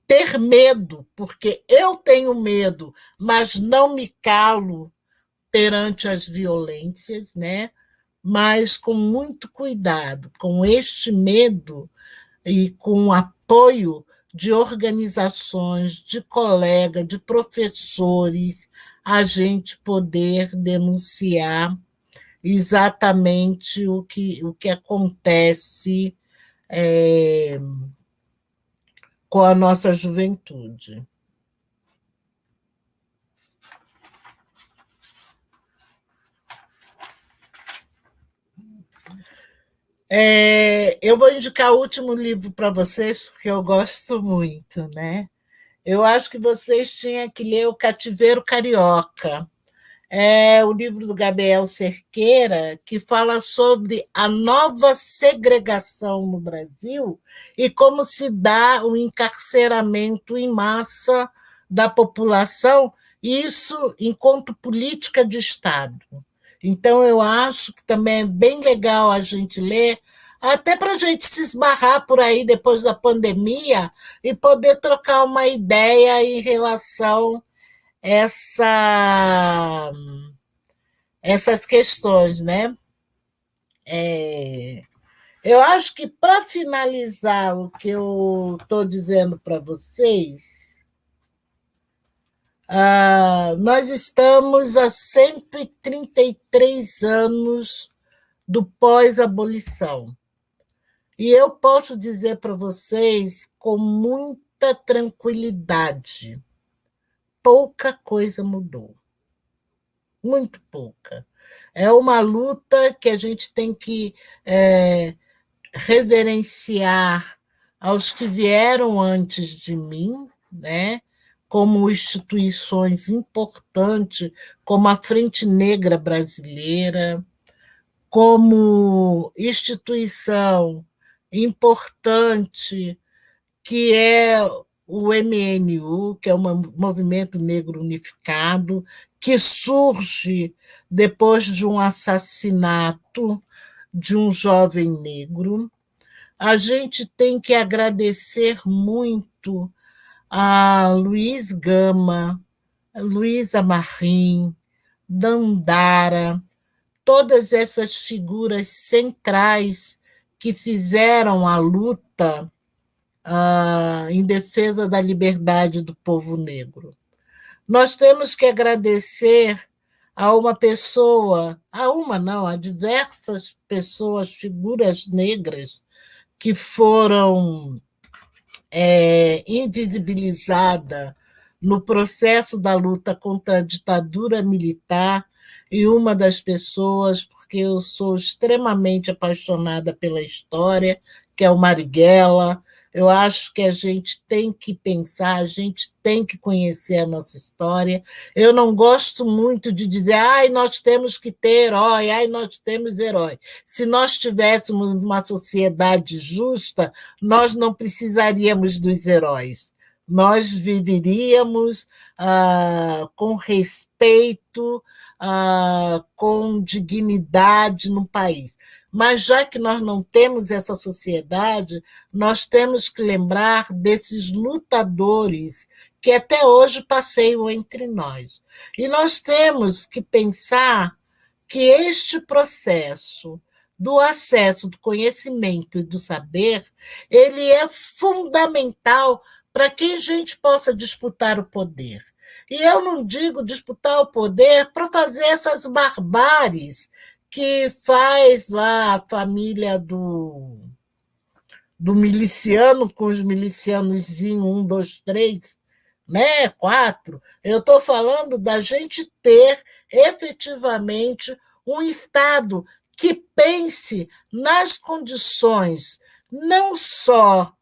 ter medo, porque eu tenho medo, mas não me calo perante as violências, né? Mas com muito cuidado, com este medo e com o apoio de organizações, de colegas, de professores, a gente poder denunciar exatamente o que acontece com a nossa juventude. Eu vou indicar o último livro para vocês, porque eu gosto muito, né? Eu acho que vocês tinham que ler O Cativeiro Carioca. É o livro do Gabriel Cerqueira, que fala sobre a nova segregação no Brasil e como se dá o encarceramento em massa da população, isso enquanto política de Estado. Então, eu acho que também é bem legal a gente ler, até para a gente se esbarrar por aí depois da pandemia e poder trocar uma ideia em relação a essas questões, né? Eu acho que, para finalizar o que eu estou dizendo para vocês, nós estamos há 133 anos do pós-abolição. E eu posso dizer para vocês com muita tranquilidade, pouca coisa mudou. Muito pouca. É uma luta que a gente tem que reverenciar aos que vieram antes de mim, né? Como instituições importantes, como a Frente Negra Brasileira, como instituição importante, que é o MNU, que é o Movimento Negro Unificado, que surge depois de um assassinato de um jovem negro. A gente tem que agradecer muito a Luiz Gama, Luísa Marim, Dandara, todas essas figuras centrais que fizeram a luta em defesa da liberdade do povo negro. Nós temos que agradecer a uma pessoa, a diversas pessoas, figuras negras, que foram invisibilizadas no processo da luta contra a ditadura militar, e uma das pessoas, porque eu sou extremamente apaixonada pela história, que é o Marighella. Eu acho que a gente tem que pensar, a gente tem que conhecer a nossa história. Eu não gosto muito de dizer, nós temos que ter herói, nós temos herói. Se nós tivéssemos uma sociedade justa, nós não precisaríamos dos heróis. Nós viveríamos com respeito, com dignidade no país. Mas, já que nós não temos essa sociedade, nós temos que lembrar desses lutadores que até hoje passeiam entre nós. E nós temos que pensar que este processo do acesso do conhecimento e do saber, ele é fundamental para que a gente possa disputar o poder. E eu não digo disputar o poder para fazer essas barbáries que faz lá a família do miliciano com os milicianozinhos 1, 2, 3, 4. Eu estou falando da gente ter efetivamente um Estado que pense nas condições não só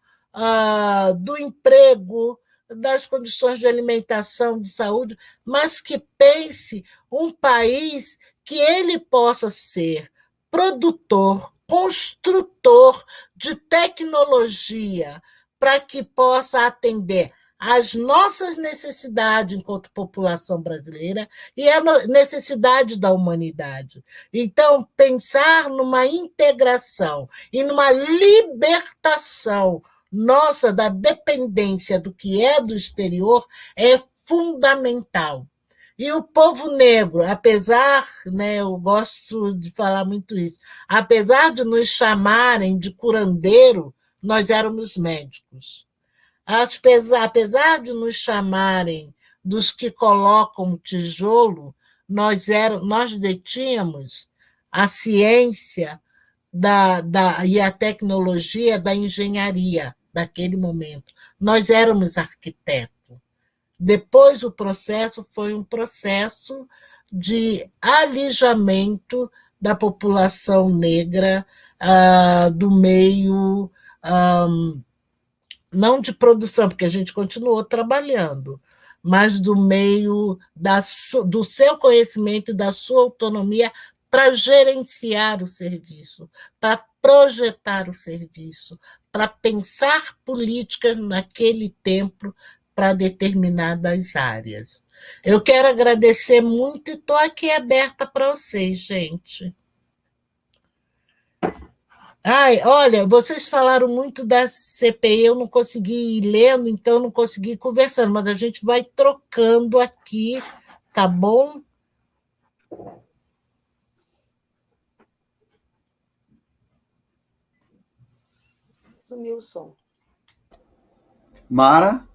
do emprego, das condições de alimentação, de saúde, mas que pense um país que ele possa ser produtor, construtor de tecnologia, para que possa atender às nossas necessidades enquanto população brasileira e a necessidade da humanidade. Então, pensar numa integração e numa libertação nossa da dependência do que é do exterior é fundamental. E o povo negro, apesar, eu gosto de falar muito isso, apesar de nos chamarem de curandeiro, nós éramos médicos. Apesar de nos chamarem dos que colocam tijolo, nós detínhamos a ciência e a tecnologia da engenharia daquele momento. Nós éramos arquitetos. Depois, o processo foi um processo de alijamento da população negra do meio, não de produção, porque a gente continuou trabalhando, mas do meio do seu conhecimento e da sua autonomia para gerenciar o serviço, para projetar o serviço, para pensar políticas naquele tempo para determinadas áreas. Eu quero agradecer muito e estou aqui aberta para vocês, gente. Olha, vocês falaram muito da CPI, eu não consegui ir lendo, então não consegui ir conversando, mas a gente vai trocando aqui, tá bom? Sumiu o som. Mara?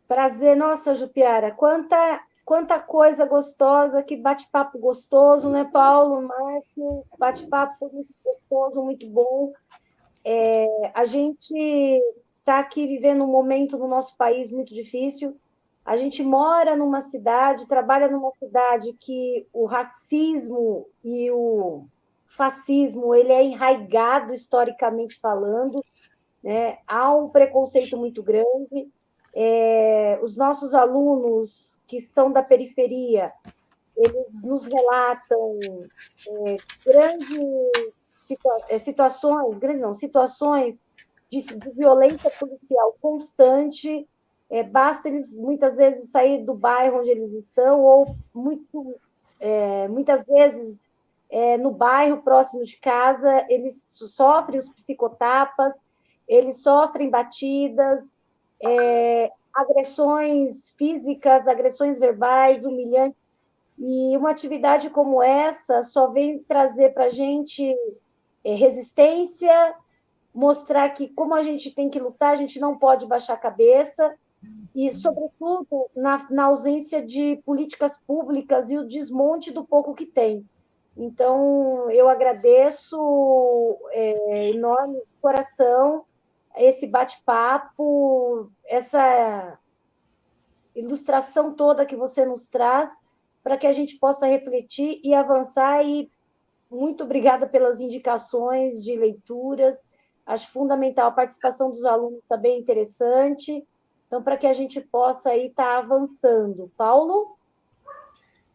Prazer, nossa, Jupiara, quanta coisa gostosa, que bate-papo gostoso, né, Paulo, Márcio? Bate-papo foi muito gostoso, muito bom. A gente está aqui vivendo um momento no nosso país muito difícil. A gente mora numa cidade, trabalha numa cidade que o racismo e o fascismo ele é enraizado historicamente falando, né? Há um preconceito muito grande. Os nossos alunos que são da periferia, eles nos relatam grandes situações de violência policial constante. Basta eles, muitas vezes, sair do bairro onde eles estão, ou muitas vezes, no bairro próximo de casa, eles sofrem os psicotapas, eles sofrem batidas, agressões físicas, agressões verbais, humilhantes. E uma atividade como essa só vem trazer para a gente resistência, mostrar que, como a gente tem que lutar, a gente não pode baixar a cabeça, e, sobretudo, na ausência de políticas públicas e o desmonte do pouco que tem. Então, eu agradeço enorme coração esse bate-papo, essa ilustração toda que você nos traz, para que a gente possa refletir e avançar. E muito obrigada pelas indicações de leituras. Acho fundamental a participação dos alunos, também interessante. Então, para que a gente possa aí estar avançando. Paulo?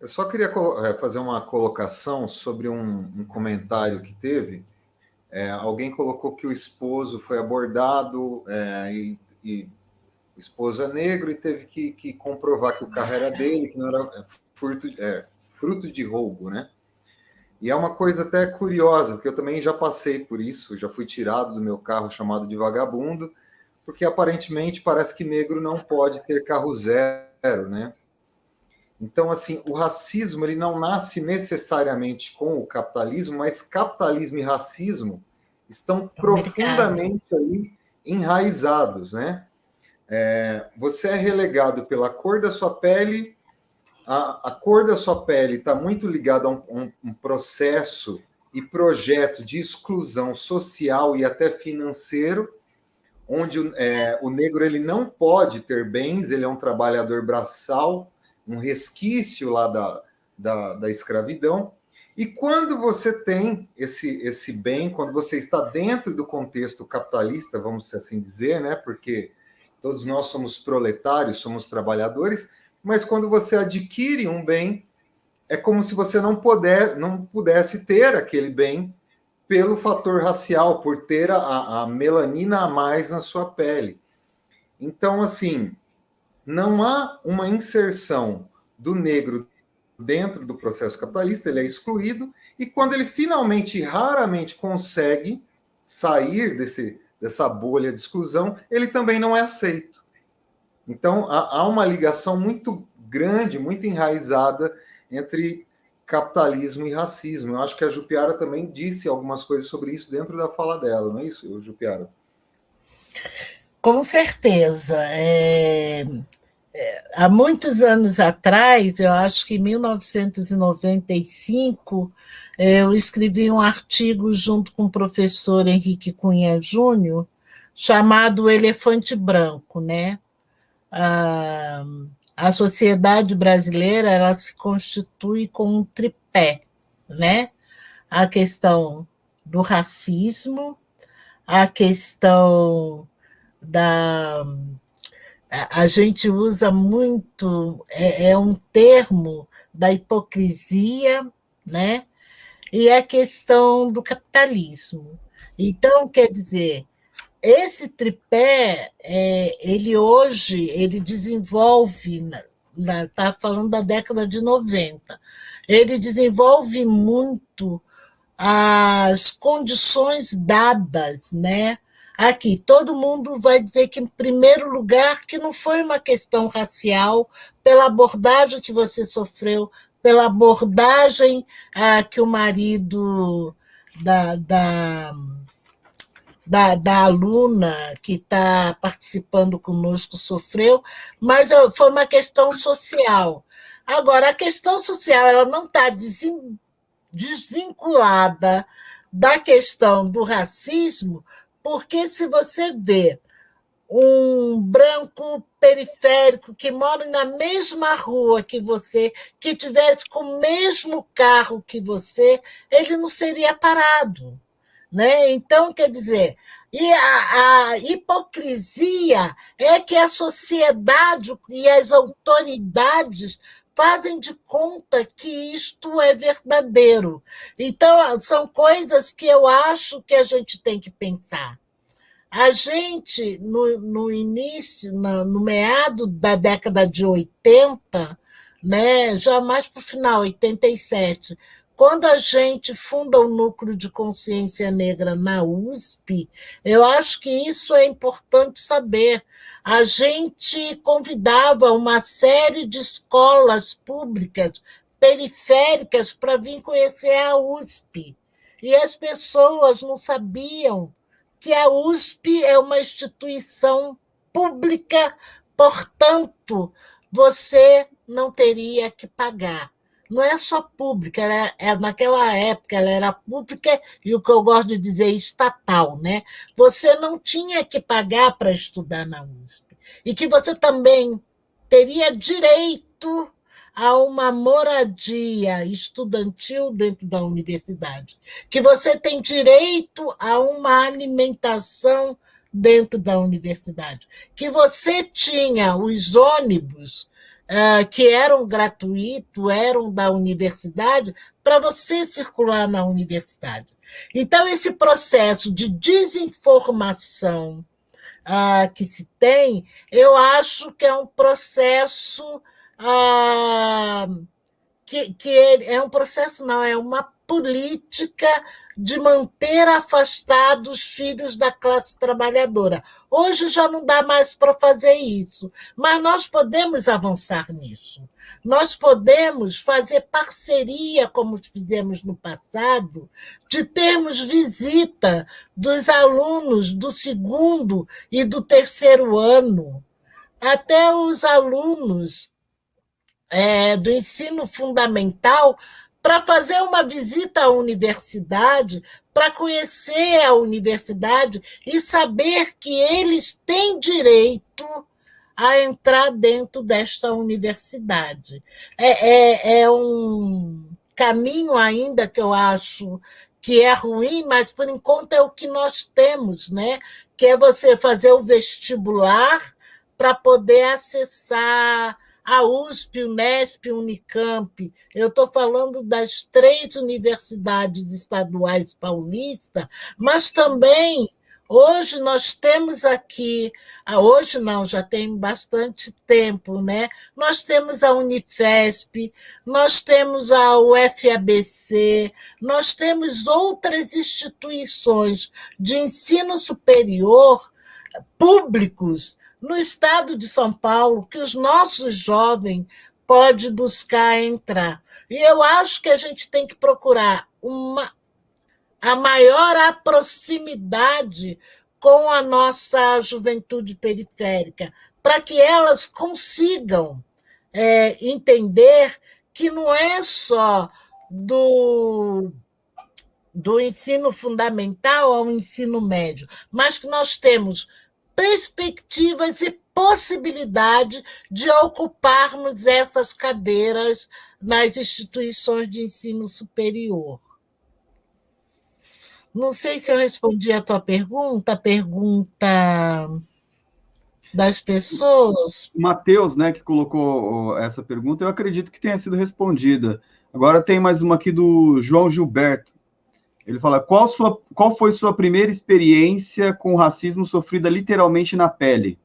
Eu só queria fazer uma colocação sobre um comentário que teve. Alguém colocou que o esposo foi abordado e o esposo é negro e teve que comprovar que o carro era dele, que não era fruto de roubo, né? E é uma coisa até curiosa, porque eu também já passei por isso, já fui tirado do meu carro chamado de vagabundo, porque aparentemente parece que negro não pode ter carro zero, né? Então, assim, o racismo ele não nasce necessariamente com o capitalismo, mas capitalismo e racismo estão profundamente ali enraizados, né? Você é relegado pela cor da sua pele, a cor da sua pele está muito ligada a um processo e projeto de exclusão social e até financeiro, onde o negro ele não pode ter bens, ele é um trabalhador braçal, um resquício lá da escravidão. E quando você tem esse bem, quando você está dentro do contexto capitalista, vamos assim dizer, né? Porque todos nós somos proletários, somos trabalhadores, mas quando você adquire um bem, é como se você não pudesse ter aquele bem pelo fator racial, por ter a melanina a mais na sua pele. Então, assim, não há uma inserção do negro dentro do processo capitalista, ele é excluído, e quando ele finalmente, raramente consegue sair dessa bolha de exclusão, ele também não é aceito. Então, há uma ligação muito grande, muito enraizada entre capitalismo e racismo. Eu acho que a Jupiara também disse algumas coisas sobre isso dentro da fala dela, não é isso, Jupiara? Com certeza. Há muitos anos atrás, eu acho que em 1995, eu escrevi um artigo junto com o professor Henrique Cunha Júnior, chamado Elefante Branco, né? A sociedade brasileira ela se constitui com um tripé, né? A questão do racismo, a questão da... A gente usa muito, um termo da hipocrisia, né? E a questão do capitalismo. Então, quer dizer, esse tripé, ele hoje, ele desenvolve, está falando da década de 90, ele desenvolve muito as condições dadas, né? Aqui, todo mundo vai dizer que, em primeiro lugar, que não foi uma questão racial, pela abordagem que você sofreu, pela abordagem que o marido da aluna que está participando conosco sofreu, mas foi uma questão social. Agora, a questão social ela não está desvinculada da questão do racismo, porque se você vê um branco periférico que mora na mesma rua que você, que tivesse com o mesmo carro que você, ele não seria parado. Né? Então, quer dizer, e a hipocrisia é que a sociedade e as autoridades fazem de conta que isto é verdadeiro. Então, são coisas que eu acho que a gente tem que pensar. A gente, no início, no meado da década de 80, né, já mais para o final, 87, quando a gente funda o Núcleo de Consciência Negra na USP, eu acho que isso é importante saber. A gente convidava uma série de escolas públicas periféricas para vir conhecer a USP. E as pessoas não sabiam que a USP é uma instituição pública, portanto, você não teria que pagar. Não é só pública, naquela época ela era pública e o que eu gosto de dizer estatal, né? Você não tinha que pagar para estudar na USP. E que você também teria direito a uma moradia estudantil dentro da universidade, que você tem direito a uma alimentação dentro da universidade, que você tinha os ônibus que eram gratuitos, eram da universidade, para você circular na universidade. Então, esse processo de desinformação que se tem, eu acho que é um processo que é um processo, não, é uma política de manter afastados os filhos da classe trabalhadora. Hoje já não dá mais para fazer isso, mas nós podemos avançar nisso. Nós podemos fazer parceria, como fizemos no passado, de termos visita dos alunos do segundo e do terceiro ano, até os alunos do ensino fundamental, para fazer uma visita à universidade, para conhecer a universidade e saber que eles têm direito a entrar dentro desta universidade. É um caminho ainda que eu acho que é ruim, mas por enquanto é o que nós temos, né? Que é você fazer o vestibular para poder acessar a USP, Unesp, Unicamp. Eu estou falando das 3 universidades estaduais paulistas, mas também hoje nós temos aqui, hoje não, já tem bastante tempo, né? Nós temos a Unifesp, nós temos a UFABC, nós temos outras instituições de ensino superior públicos no estado de São Paulo, que os nossos jovens podem buscar entrar. E eu acho que a gente tem que procurar a maior proximidade com a nossa juventude periférica, para que elas consigam entender que não é só do ensino fundamental ao ensino médio, mas que nós temos perspectivas e possibilidade de ocuparmos essas cadeiras nas instituições de ensino superior. Não sei se eu respondi a tua pergunta, a pergunta das pessoas. O Matheus, né, que colocou essa pergunta, eu acredito que tenha sido respondida. Agora tem mais uma aqui do João Gilberto. Ele fala, qual foi sua primeira experiência com o racismo sofrida literalmente na pele?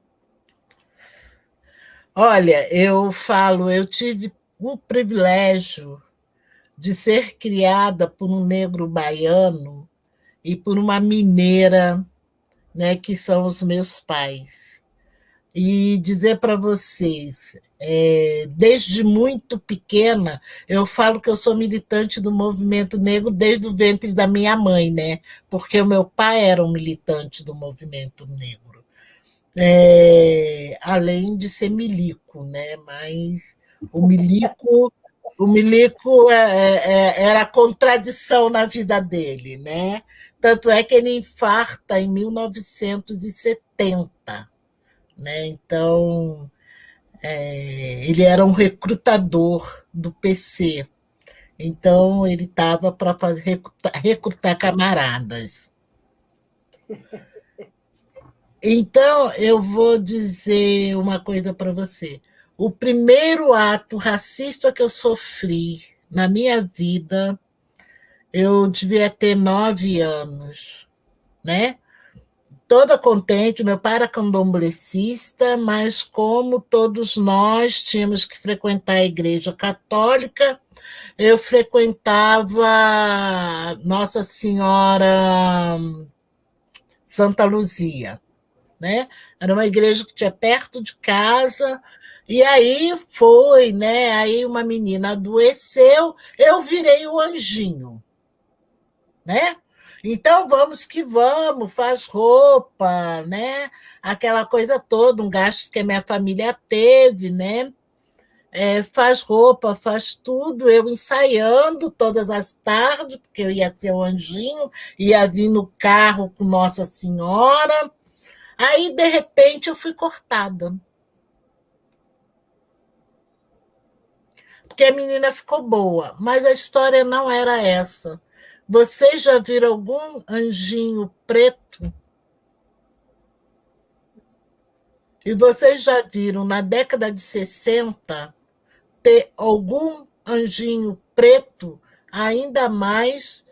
Olha, eu tive o privilégio de ser criada por um negro baiano e por uma mineira, né, que são os meus pais. E dizer para vocês, desde muito pequena, eu falo que eu sou militante do movimento negro desde o ventre da minha mãe, né? Porque o meu pai era um militante do movimento negro, além de ser milico, né? Mas o milico era contradição na vida dele, né? Tanto é que ele infarta em 1970. Né? Então, ele era um recrutador do PC. Então, ele estava para recrutar camaradas. Então, eu vou dizer uma coisa para você. o primeiro ato racista que eu sofri na minha vida, eu devia ter 9 anos, né? Toda contente, meu pai era candomblessista, mas como todos nós tínhamos que frequentar a igreja católica, eu frequentava Nossa Senhora Santa Luzia, né? Era uma igreja que tinha perto de casa, e aí foi, né? Aí uma menina adoeceu, eu virei o anjinho, né? Então vamos que vamos, faz roupa, né? Aquela coisa toda, um gasto que a minha família teve, né? Faz roupa, faz tudo, eu ensaiando todas as tardes, porque eu ia ser o anjinho, ia vir no carro com Nossa Senhora. Aí, de repente, eu fui cortada. Porque a menina ficou boa, mas a história não era essa. Vocês já viram algum anjinho preto? E vocês já viram, na década de 60, ter algum anjinho preto, ainda mais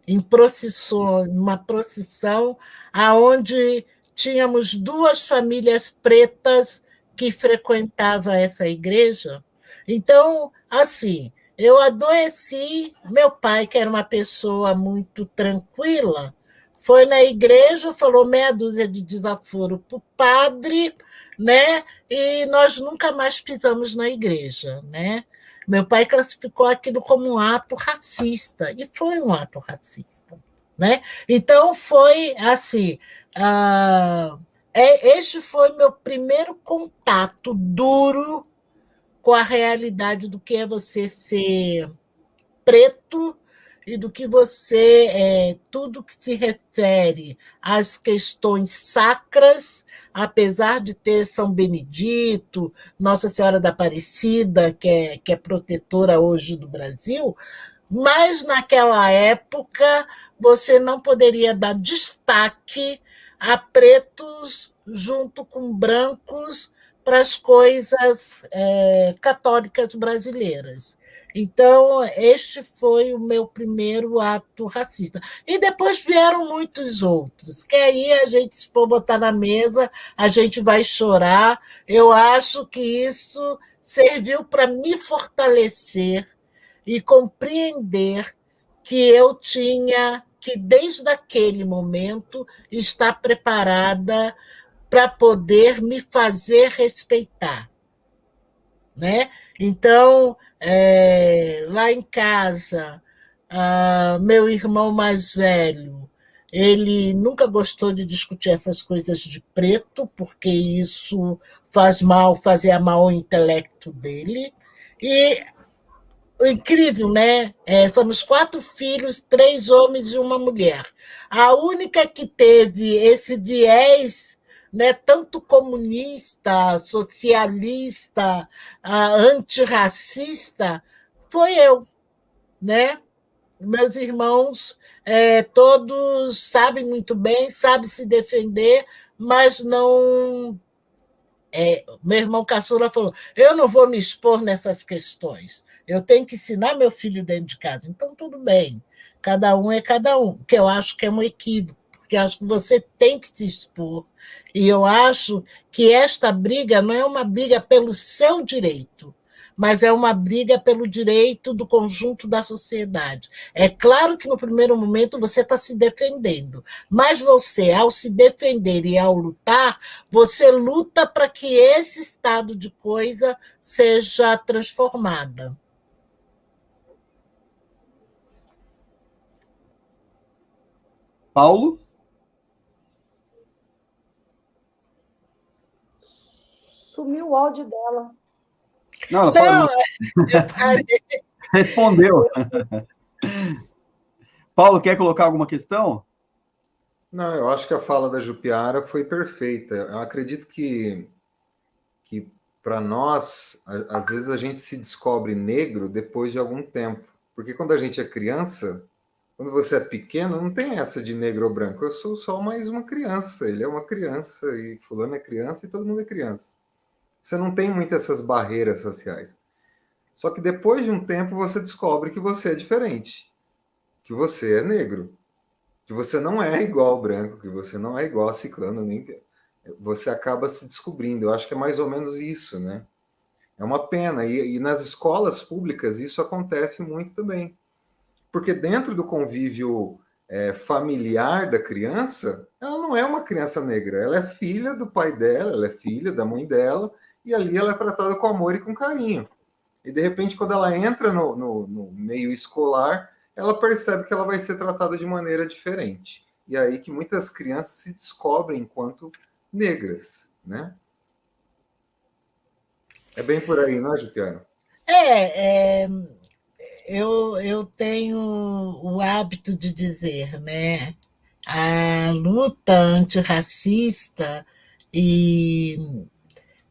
em procissão, uma procissão aonde tínhamos 2 famílias pretas que frequentavam essa igreja? Então, assim, eu adoeci, meu pai, que era uma pessoa muito tranquila, foi na igreja, falou meia dúzia de desaforo para o padre, né? E nós nunca mais pisamos na igreja, né? Meu pai classificou aquilo como um ato racista, e foi um ato racista, né? Então, foi assim, este foi meu primeiro contato duro com a realidade do que é você ser preto e do que tudo que se refere às questões sacras, apesar de ter São Benedito, Nossa Senhora da Aparecida, que é protetora hoje do Brasil, mas naquela época você não poderia dar destaque a pretos junto com brancos para as coisas católicas brasileiras. Então, este foi o meu primeiro ato racista. E depois vieram muitos outros, que aí a gente, se for botar na mesa, a gente vai chorar. Eu acho que isso serviu para me fortalecer e compreender que eu tinha que, desde aquele momento, estar preparada para poder me fazer respeitar, né? Então, lá em casa, meu irmão mais velho, ele nunca gostou de discutir essas coisas de preto, porque isso fazia mal ao intelecto dele. E incrível, né? Somos 4 filhos, 3 homens e uma mulher. A única que teve esse viés, né, tanto comunista, socialista, antirracista, foi eu, né? Meus irmãos todos sabem muito bem, sabem se defender, mas não. Meu irmão caçula falou: eu não vou me expor nessas questões, eu tenho que ensinar meu filho dentro de casa. Então, tudo bem, cada um é cada um, que eu acho que é um equívoco, porque eu acho que você tem que se expor. E eu acho que esta briga não é uma briga pelo seu direito, mas é uma briga pelo direito do conjunto da sociedade. É claro que no primeiro momento você está se defendendo, mas você, ao se defender e ao lutar, você luta para que esse estado de coisa seja transformado. Paulo? Sumiu o áudio dela. Não, respondeu. Paulo, quer colocar alguma questão? Não, eu acho que a fala da Jupiara foi perfeita. Eu acredito que para nós, às vezes a gente se descobre negro depois de algum tempo. Porque quando a gente é criança, quando você é pequeno, não tem essa de negro ou branco. Eu sou só mais uma criança. Ele é uma criança, e fulano é criança, e todo mundo é criança. Você não tem muitas essas barreiras sociais. Só que depois de um tempo você descobre que você é diferente, que você é negro, que você não é igual ao branco, que você não é igual a ciclano, nem você acaba se descobrindo. Eu acho que é mais ou menos isso, né? É uma pena. E nas escolas públicas isso acontece muito também. Porque dentro do convívio familiar da criança, ela não é uma criança negra. Ela é filha do pai dela, ela é filha da mãe dela, e ali ela é tratada com amor e com carinho. E de repente, quando ela entra no meio escolar, ela percebe que ela vai ser tratada de maneira diferente. E aí que muitas crianças se descobrem enquanto negras, né? É bem por aí, não é, Jupiara? Eu tenho o hábito de dizer, né? A luta antirracista e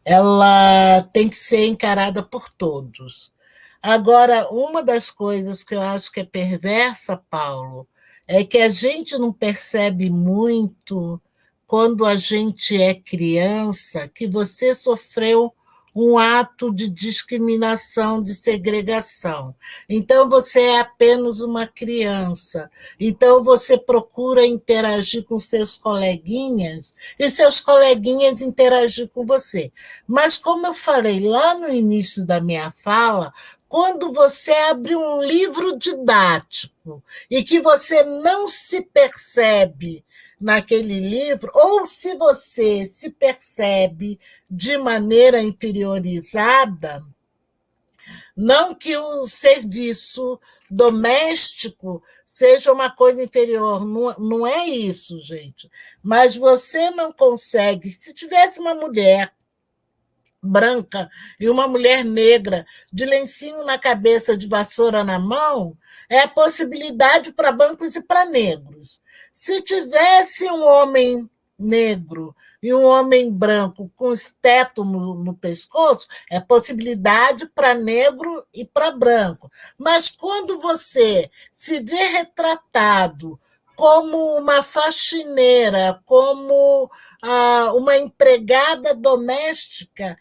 ela tem que ser encarada por todos. Agora, uma das coisas que eu acho que é perversa, Paulo, é que a gente não percebe muito quando a gente é criança que você sofreu um ato de discriminação, de segregação. Então, você é apenas uma criança. Então, você procura interagir com seus coleguinhas e seus coleguinhas interagir com você. Mas, como eu falei lá no início da minha fala, quando você abre um livro didático e que você não se percebe naquele livro, ou se você se percebe de maneira inferiorizada, não que o serviço doméstico seja uma coisa inferior, não é isso, gente. Mas você não consegue. Se tivesse uma mulher branca e uma mulher negra de lencinho na cabeça, de vassoura na mão, é a possibilidade para brancos e para negros. Se tivesse um homem negro e um homem branco com esteto no pescoço, é possibilidade para negro e para branco. Mas quando você se vê retratado como uma faxineira, como uma empregada doméstica,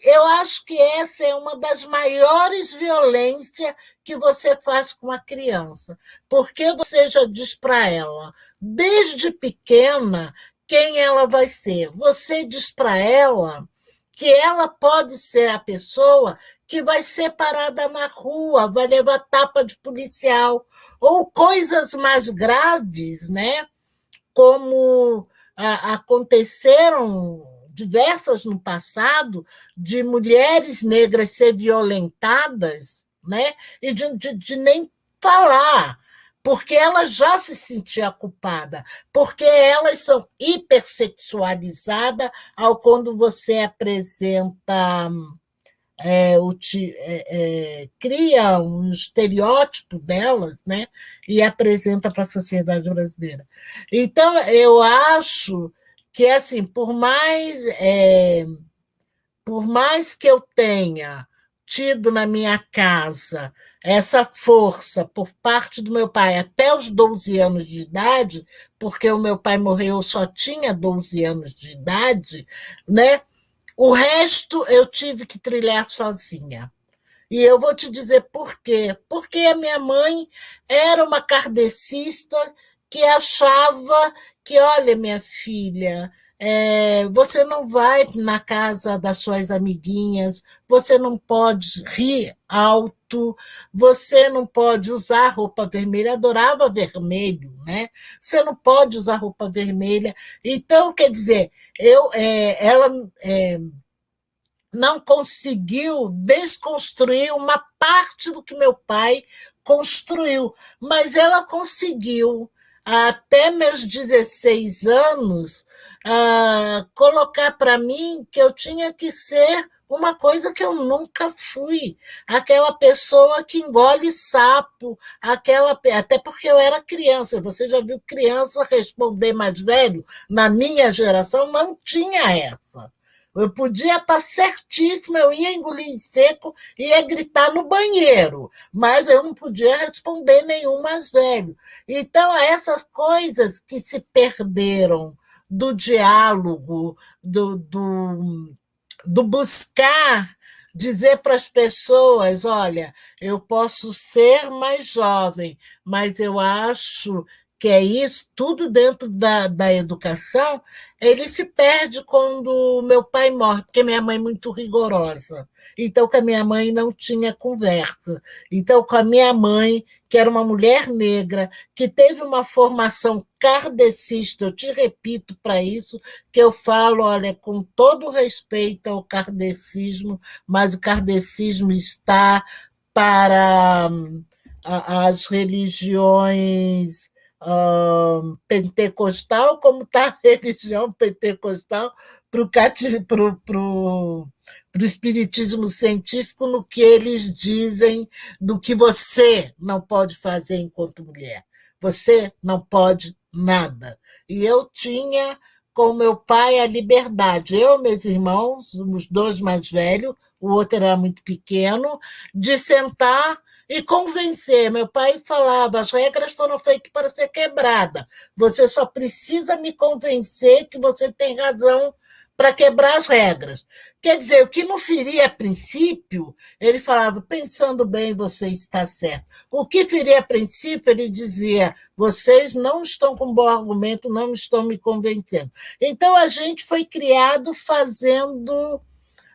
eu acho que essa é uma das maiores violências que você faz com a criança, porque você já diz para ela, desde pequena, quem ela vai ser. Você diz para ela que ela pode ser a pessoa que vai ser parada na rua, vai levar tapa de policial, ou coisas mais graves, né? Como aconteceram diversas no passado, de mulheres negras ser violentadas, né? E de nem falar, porque ela já se sentia culpada, porque elas são hipersexualizadas ao quando você apresenta cria um estereótipo delas, né, e apresenta para a sociedade brasileira. Então, eu acho que, assim, por mais que eu tenha tido na minha casa essa força por parte do meu pai até os 12 anos de idade, porque o meu pai morreu, eu só tinha 12 anos de idade, né? O resto eu tive que trilhar sozinha. E eu vou te dizer por quê. Porque a minha mãe era uma kardecista que achava que, olha, minha filha, você não vai na casa das suas amiguinhas, você não pode rir alto, você não pode usar roupa vermelha, adorava vermelho, né? Você não pode usar roupa vermelha. Então, quer dizer, ela não conseguiu desconstruir uma parte do que meu pai construiu, mas ela conseguiu, até meus 16 anos, colocar para mim que eu tinha que ser uma coisa que eu nunca fui, aquela pessoa que engole sapo, até porque eu era criança, você já viu criança responder mais velho? Na minha geração não tinha essa. Eu podia estar certíssima, eu ia engolir em seco e ia gritar no banheiro, mas eu não podia responder nenhum mais velho. Então, essas coisas que se perderam do diálogo, do buscar dizer para as pessoas: olha, eu posso ser mais jovem, mas eu acho que é isso, tudo dentro da educação, ele se perde quando meu pai morre, porque minha mãe é muito rigorosa. Então, com a minha mãe não tinha conversa. Então, com a minha mãe, que era uma mulher negra, que teve uma formação kardecista, eu te repito para isso, que eu falo, olha, com todo respeito ao kardecismo, mas o kardecismo está para as religiões pentecostal, como está a religião pentecostal para o espiritismo científico, no que eles dizem do que você não pode fazer enquanto mulher. Você não pode nada. E eu tinha com meu pai a liberdade, eu e meus irmãos, os dois mais velhos, o outro era muito pequeno, de sentar e convencer. Meu pai falava: as regras foram feitas para ser quebradas. Você só precisa me convencer que você tem razão para quebrar as regras. Quer dizer, o que não feria a princípio, ele falava: pensando bem, você está certo. O que feria a princípio, ele dizia: vocês não estão com bom argumento, não estão me convencendo. Então, a gente foi criado fazendo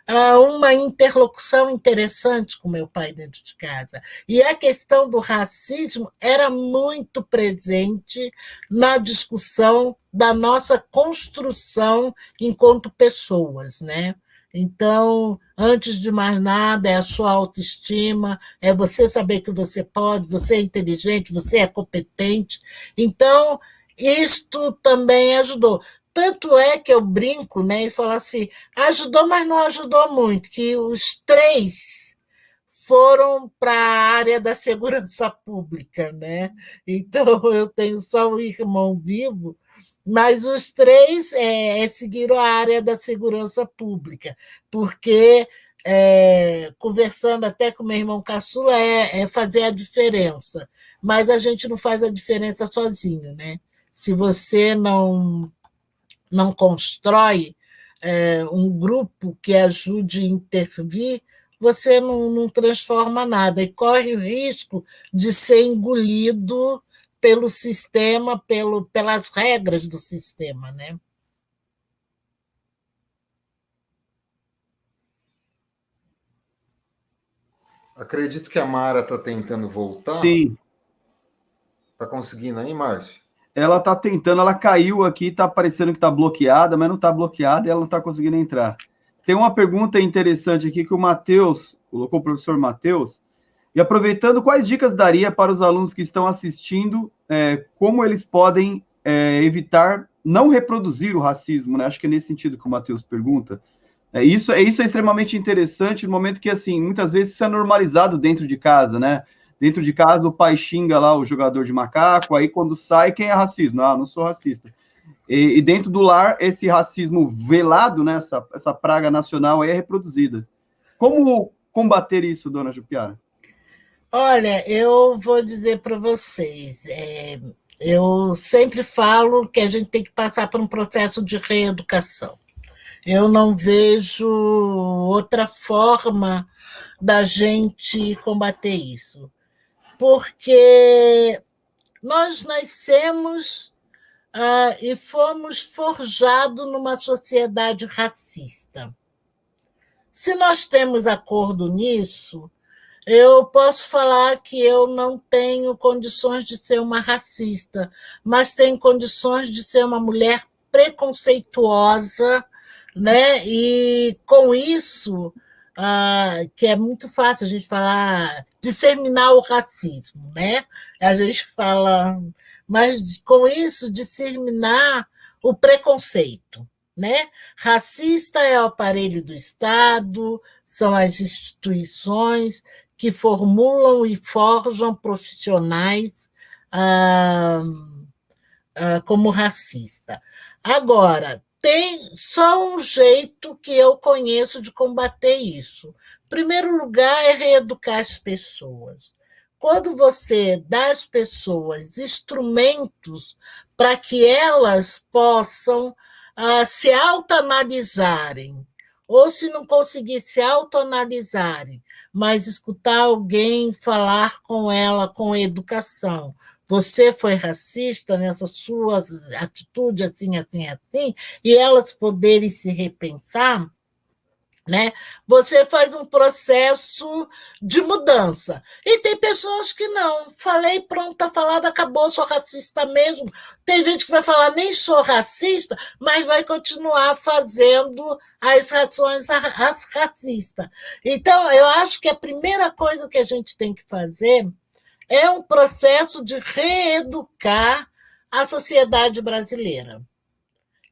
uma interlocução interessante com meu pai dentro de casa. E a questão do racismo era muito presente na discussão da nossa construção enquanto pessoas, né? Então, antes de mais nada, é a sua autoestima, é você saber que você pode, você é inteligente, você é competente. Então, isto também ajudou. Tanto é que eu brinco, né, e falo assim: ajudou, mas não ajudou muito, que os três foram para a área da segurança pública, né? Então, eu tenho só um irmão vivo, mas os três seguiram a área da segurança pública, porque, conversando até com meu irmão caçula, é fazer a diferença. Mas a gente não faz a diferença sozinho, né? Se você não constrói um grupo que ajude a intervir, você não transforma nada e corre o risco de ser engolido pelo sistema, pelas regras do sistema, né? Acredito que a Mara está tentando voltar. Sim. Está conseguindo aí, Márcio? Ela está tentando, ela caiu aqui, está parecendo que está bloqueada, mas não está bloqueada e ela não está conseguindo entrar. Tem uma pergunta interessante aqui que o Matheus, colocou o professor Matheus, e aproveitando, quais dicas daria para os alunos que estão assistindo, como eles podem evitar não reproduzir o racismo, né? Acho que é nesse sentido que o Matheus pergunta. Isso é extremamente interessante no momento que, assim, muitas vezes isso é normalizado dentro de casa, né? Dentro de casa, o pai xinga lá o jogador de macaco, aí quando sai, quem é racismo? Ah, não sou racista. E dentro do lar, esse racismo velado, né, essa praga nacional aí é reproduzida. Como combater isso, dona Jupiara? Olha, eu vou dizer para vocês, eu sempre falo que a gente tem que passar por um processo de reeducação. Eu não vejo outra forma da gente combater isso, porque nós nascemos e fomos forjados numa sociedade racista. Se nós temos acordo nisso, eu posso falar que eu não tenho condições de ser uma racista, mas tenho condições de ser uma mulher preconceituosa, né? E com isso, que é muito fácil a gente falar, disseminar o racismo, né? A gente fala, mas com isso, disseminar o preconceito, né? Racista é o aparelho do Estado, são as instituições que formulam e forjam profissionais como racista. Agora, tem só um jeito que eu conheço de combater isso. Em primeiro lugar, é reeducar as pessoas. Quando você dá às pessoas instrumentos para que elas possam se autoanalisarem, ou se não conseguir se autoanalisarem, mas escutar alguém falar com ela com educação. Você foi racista nessa sua atitude, assim, assim, assim, e elas poderem se repensar, né? Você faz um processo de mudança. E tem pessoas que não. Falei, pronto, está falado, acabou, sou racista mesmo. Tem gente que vai falar, nem sou racista, mas vai continuar fazendo as ações racistas. Então, eu acho que a primeira coisa que a gente tem que fazer é um processo de reeducar a sociedade brasileira.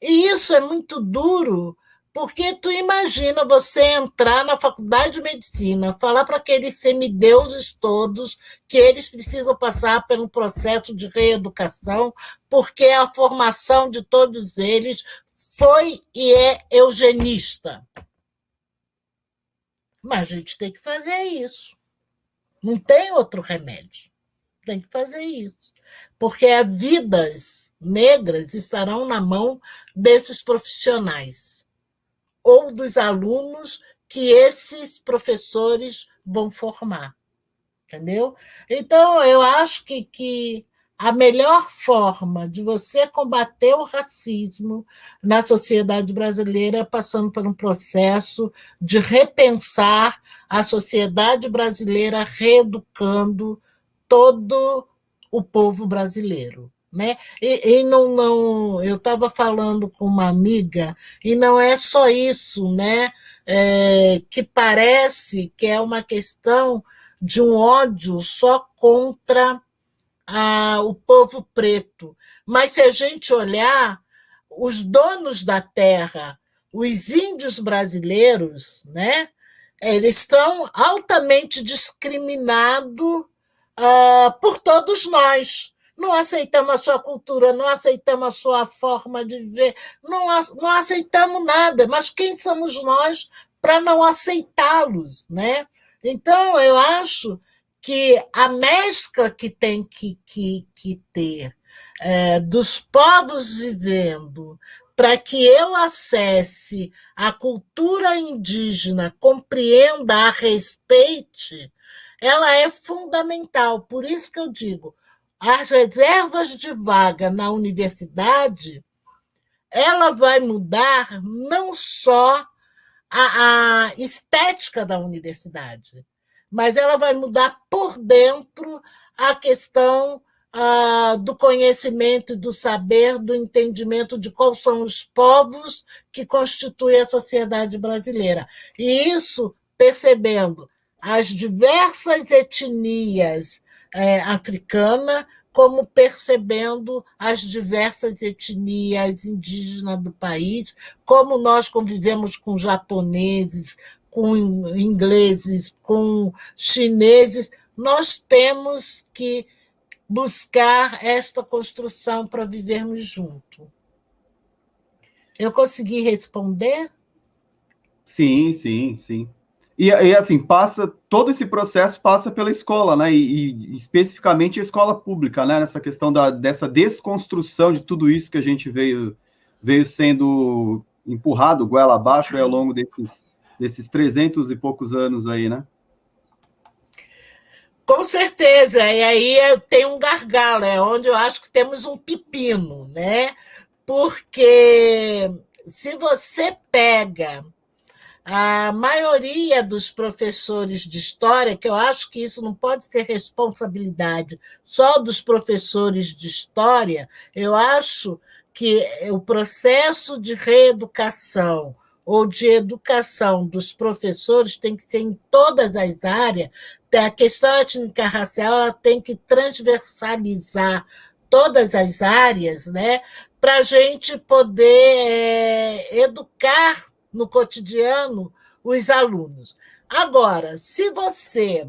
E isso é muito duro, porque tu imagina você entrar na faculdade de medicina, falar para aqueles semideuses todos que eles precisam passar por um processo de reeducação, porque a formação de todos eles foi e é eugenista. Mas a gente tem que fazer isso. Não tem outro remédio. Tem que fazer isso. Porque as vidas negras estarão na mão desses profissionais ou dos alunos que esses professores vão formar. Entendeu? Então, eu acho que a melhor forma de você combater o racismo na sociedade brasileira é passando por um processo de repensar a sociedade brasileira, reeducando todo o povo brasileiro. Né? E não, eu estava falando com uma amiga, e não é só isso, né? Que parece que é uma questão de um ódio só contra o povo preto. Mas se a gente olhar, os donos da terra, os índios brasileiros, né? Eles estão altamente discriminados por todos nós. Não aceitamos a sua cultura, não aceitamos a sua forma de viver, não aceitamos nada, mas quem somos nós para não aceitá-los, né? Então, eu acho que a mescla que tem que ter dos povos vivendo para que eu acesse a cultura indígena, compreenda, a respeite, ela é fundamental. Por isso que eu digo, as reservas de vaga na universidade, ela vai mudar não só a estética da universidade, mas ela vai mudar por dentro a questão do conhecimento, do saber, do entendimento de quais são os povos que constituem a sociedade brasileira. E isso percebendo as diversas etnias africanas, como percebendo as diversas etnias indígenas do país, como nós convivemos com japoneses, com ingleses, com chineses, nós temos que buscar esta construção para vivermos juntos. Eu consegui responder? Sim, sim, sim. E assim, todo esse processo passa pela escola, né? E especificamente a escola pública, né? Nessa questão dessa desconstrução de tudo isso que a gente veio sendo empurrado goela abaixo ao longo desses 300 e poucos anos aí, né? Com certeza, e aí tem um gargalo, onde eu acho que temos um pepino, né? Porque se você pega a maioria dos professores de história, que eu acho que isso não pode ser responsabilidade só dos professores de história, eu acho que o processo de reeducação ou de educação dos professores tem que ser em todas as áreas. A questão étnica racial ela tem que transversalizar todas as áreas, né, para a gente poder educar no cotidiano os alunos. Agora, se você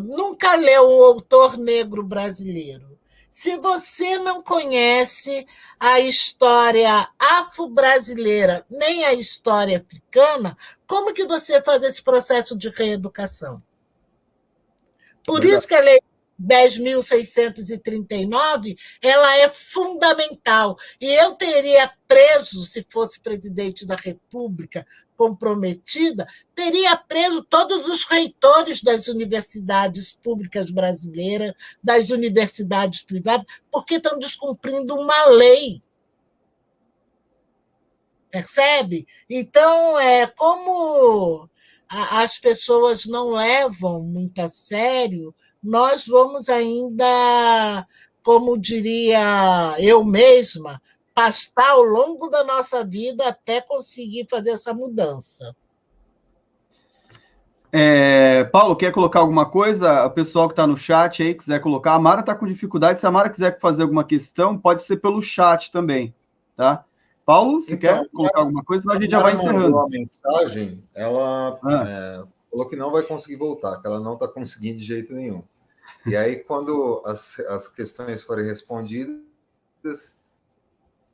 nunca leu um autor negro brasileiro, se você não conhece a história afro-brasileira, nem a história africana, como que você faz esse processo de reeducação? Por isso que 10.639, ela é fundamental. E eu teria preso, se fosse presidente da República comprometida, teria preso todos os reitores das universidades públicas brasileiras, das universidades privadas, porque estão descumprindo uma lei. Percebe? Então, como as pessoas não levam muito a sério, nós vamos ainda, como diria eu mesma, pastar ao longo da nossa vida até conseguir fazer essa mudança. Paulo, quer colocar alguma coisa? O pessoal que está no chat aí quiser colocar. A Mara está com dificuldade. Se a Mara quiser fazer alguma questão, pode ser pelo chat também, tá? Paulo, você quer colocar alguma coisa? Senão a gente já vai encerrando. A mensagem, ela falou que não vai conseguir voltar, que ela não está conseguindo de jeito nenhum. E aí, quando as questões forem respondidas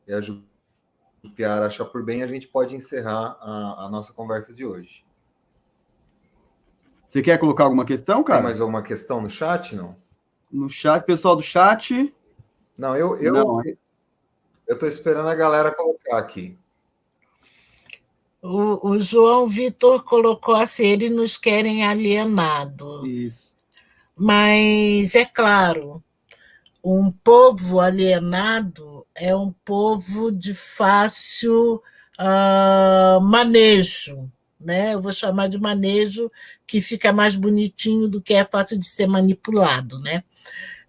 e a Jupiara achar por bem, a gente pode encerrar a nossa conversa de hoje. Você quer colocar alguma questão, cara? Tem mais alguma questão no chat, não? No chat, pessoal do chat? Não, eu estou esperando a galera colocar aqui. O João Vitor colocou assim, eles nos querem alienado. Isso. Mas, é claro, um povo alienado é um povo de fácil manejo, né? Eu vou chamar de manejo, que fica mais bonitinho do que é fácil de ser manipulado, né?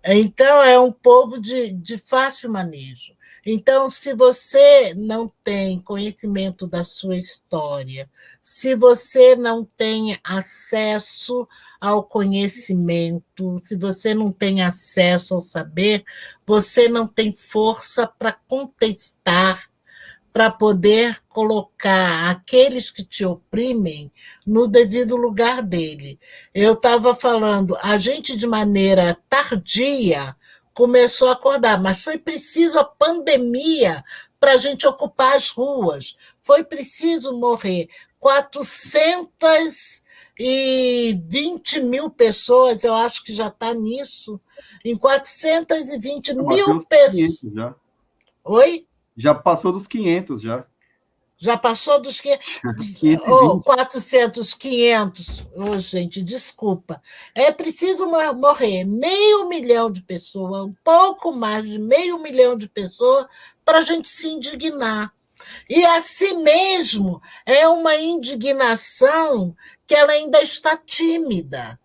Então, é um povo de fácil manejo. Então, se você não tem conhecimento da sua história, se você não tem acesso ao conhecimento, se você não tem acesso ao saber, você não tem força para contestar, para poder colocar aqueles que te oprimem no devido lugar dele. Eu estava falando, a gente de maneira tardia começou a acordar, mas foi preciso a pandemia para a gente ocupar as ruas. Foi preciso morrer 420 mil pessoas, eu acho que já está nisso, em 420 mil pessoas. Já. Oi? Já passou dos 500, já. Já passou dos 400, 500. Oh, gente, desculpa. É preciso morrer 500 mil de pessoas, um pouco mais de 500 mil de pessoas, para a gente se indignar. E assim mesmo é uma indignação que ela ainda está tímida.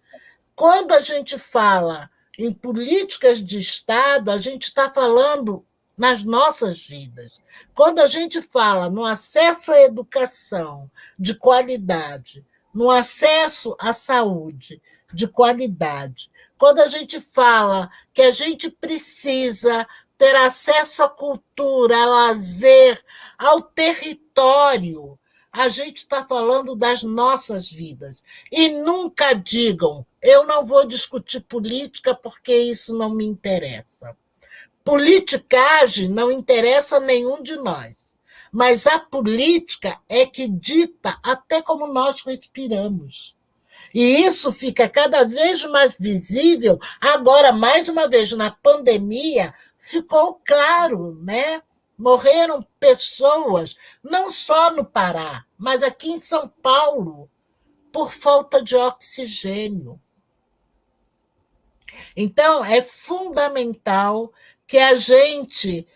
Quando a gente fala em políticas de Estado, a gente está falando nas nossas vidas. Quando a gente fala no acesso à educação de qualidade, no acesso à saúde de qualidade, quando a gente fala que a gente precisa ter acesso à cultura, a lazer, ao território, a gente está falando das nossas vidas. E nunca digam, eu não vou discutir política porque isso não me interessa. Politicagem não interessa a nenhum de nós, mas a política é que dita até como nós respiramos. E isso fica cada vez mais visível. Agora, mais uma vez, na pandemia, ficou claro, né? Morreram pessoas, não só no Pará, mas aqui em São Paulo, por falta de oxigênio. Então, é fundamental que a gente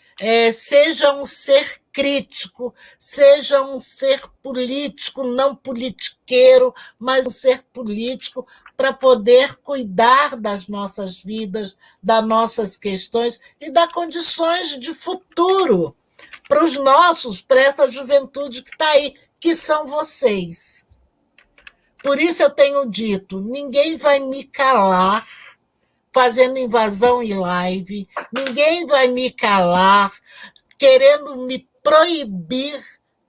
seja um ser crítico, seja um ser político, não politiqueiro, mas um ser político para poder cuidar das nossas vidas, das nossas questões e dar condições de futuro para os nossos, para essa juventude que está aí, que são vocês. Por isso eu tenho dito, ninguém vai me calar fazendo invasão em live, ninguém vai me calar, querendo me proibir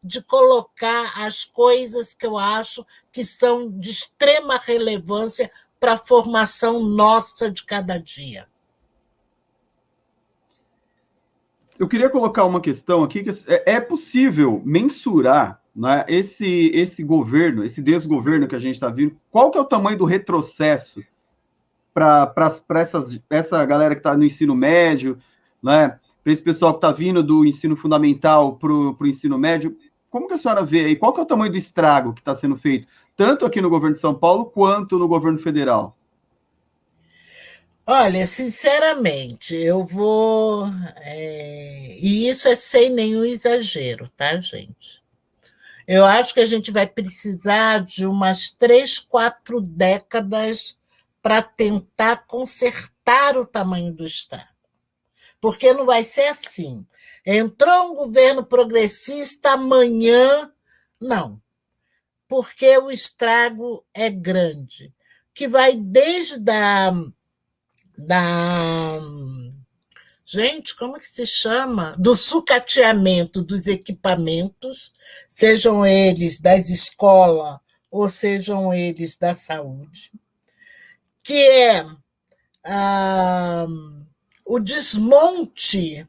de colocar as coisas que eu acho que são de extrema relevância para a formação nossa de cada dia. Eu queria colocar uma questão aqui, que é possível mensurar, né, esse governo, esse desgoverno que a gente está vendo, qual que é o tamanho do retrocesso para essa galera que está no ensino médio, né? Para esse pessoal que está vindo do ensino fundamental para o ensino médio? Como que a senhora vê aí? Qual que é o tamanho do estrago que está sendo feito, tanto aqui no governo de São Paulo, quanto no governo federal? Olha, sinceramente, eu vou. E isso é sem nenhum exagero, tá, gente? Eu acho que a gente vai precisar de umas 3, 4 décadas para tentar consertar o tamanho do Estado. Porque não vai ser assim. Entrou um governo progressista amanhã. Não, porque o estrago é grande, que vai desde da gente, como que se chama? Do sucateamento dos equipamentos, sejam eles das escolas ou sejam eles da saúde, que é ah, o desmonte,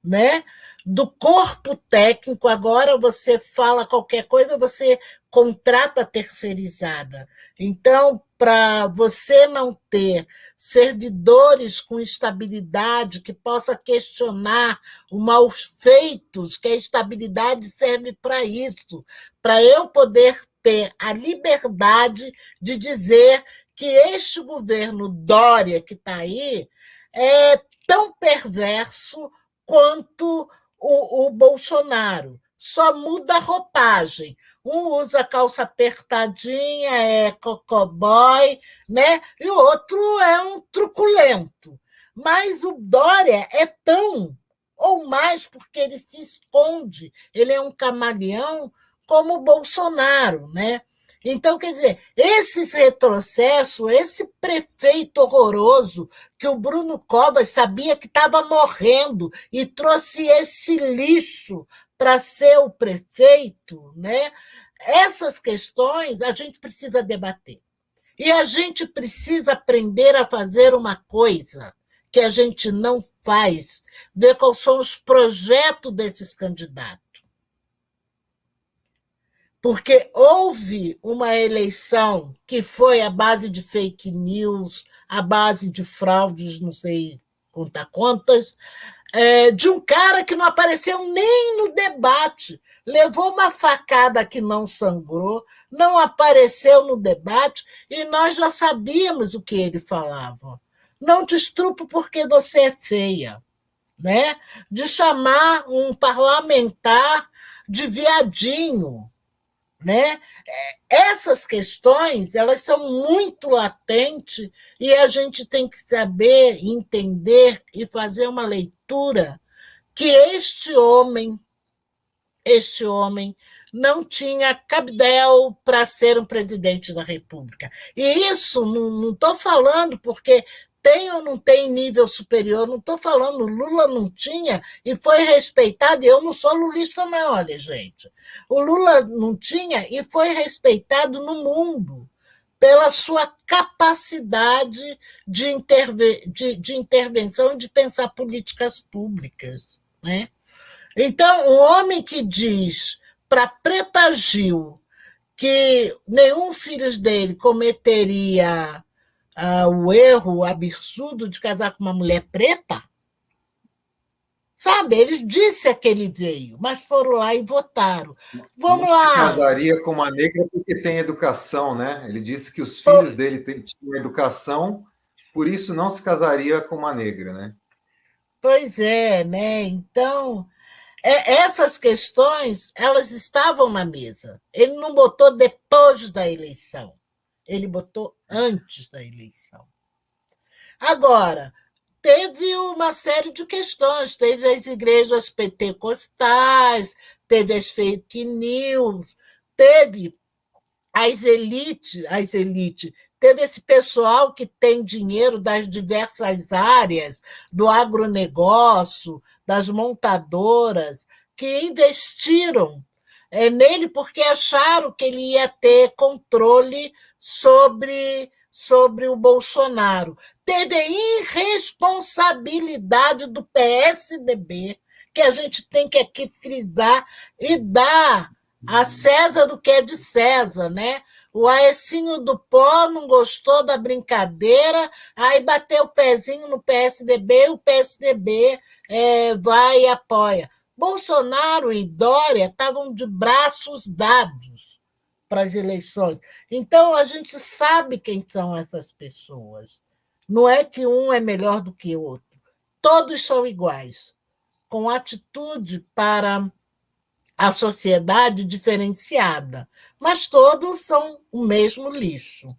né, do corpo técnico. Agora você fala qualquer coisa, você contrata terceirizada. Então, para você não ter servidores com estabilidade que possa questionar os maus feitos, que a estabilidade serve para isso, para eu poder ter a liberdade de dizer que este governo Dória que está aí é tão perverso quanto o Bolsonaro. Só muda a roupagem. Um usa calça apertadinha, é cocoboy, né? E o outro é um truculento. Mas o Dória é tão, ou mais, porque ele se esconde, ele é um camaleão, como o Bolsonaro, né? Então, quer dizer, esses retrocessos, esse prefeito horroroso que o Bruno Covas sabia que estava morrendo e trouxe esse lixo para ser o prefeito, né? Essas questões a gente precisa debater. E a gente precisa aprender a fazer uma coisa que a gente não faz, ver quais são os projetos desses candidatos. Porque houve uma eleição que foi à base de fake news, à base de fraudes, não sei contar quantas, de um cara que não apareceu nem no debate, levou uma facada que não sangrou, não apareceu no debate e nós já sabíamos o que ele falava. Não te estrupo porque você é feia, né? De chamar um parlamentar de viadinho, né? Essas questões elas são muito latentes e a gente tem que saber entender e fazer uma leitura que este homem não tinha cabedal para ser um presidente da República. E isso não estou falando porque tem ou não tem nível superior, não estou falando, Lula não tinha e foi respeitado, e eu não sou lulista não, olha, gente. O Lula não tinha e foi respeitado no mundo pela sua capacidade de intervenção, de pensar políticas públicas, né? Então, um homem que diz para Preta Gil que nenhum filho dele cometeria o erro, o absurdo de casar com uma mulher preta, sabe? Ele disse que ele veio, mas foram lá e votaram. Vamos não lá. Se casaria com uma negra porque tem educação, né? Ele disse que os filhos dele tinham educação, por isso não se casaria com uma negra, né? Pois é, né? Então, essas questões, elas estavam na mesa. Ele não botou depois da eleição, ele botou antes da eleição. Agora, teve uma série de questões, teve as igrejas pentecostais, teve as fake news, teve as elites, teve esse pessoal que tem dinheiro das diversas áreas, do agronegócio, das montadoras, que investiram nele porque acharam que ele ia ter controle sobre o Bolsonaro. Teve a irresponsabilidade do PSDB, que a gente tem que aqui frisar e dar a César o que é de César, né? O Aecinho do Pó não gostou da brincadeira, aí bateu o pezinho no PSDB, o PSDB vai e apoia. Bolsonaro e Dória estavam de braços dados para as eleições. Então, a gente sabe quem são essas pessoas. Não é que um é melhor do que o outro. Todos são iguais, com atitude para a sociedade diferenciada, mas todos são o mesmo lixo.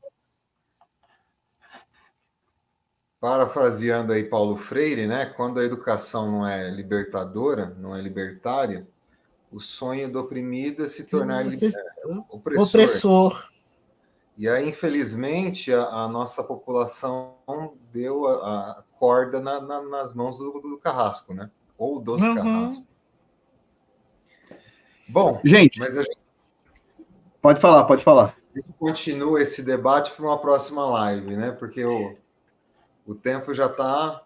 Parafraseando aí Paulo Freire, né? Quando a educação não é libertadora, não é libertária, o sonho do oprimido é se tornar opressor. E aí, infelizmente, a nossa população deu a corda nas mãos do carrasco, né? Ou dos carrascos. Bom, gente, mas a gente... Pode falar. A gente continua esse debate para uma próxima live, né? Porque o tempo já está...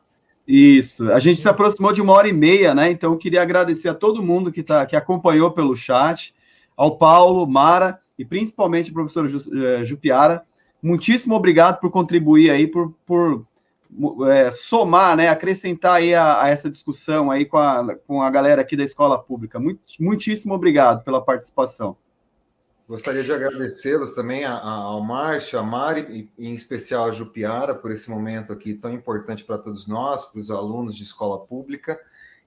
Isso, a gente se aproximou de 1h30, né? Então, eu queria agradecer a todo mundo que acompanhou pelo chat, ao Paulo, Mara e principalmente ao professor Jupiara. Muitíssimo obrigado por contribuir aí, por somar, né? Acrescentar aí a essa discussão aí com a galera aqui da Escola Pública. Muitíssimo obrigado pela participação. Gostaria de agradecê-los também ao Márcio, a Mari, e em especial a Jupiara, por esse momento aqui tão importante para todos nós, para os alunos de escola pública,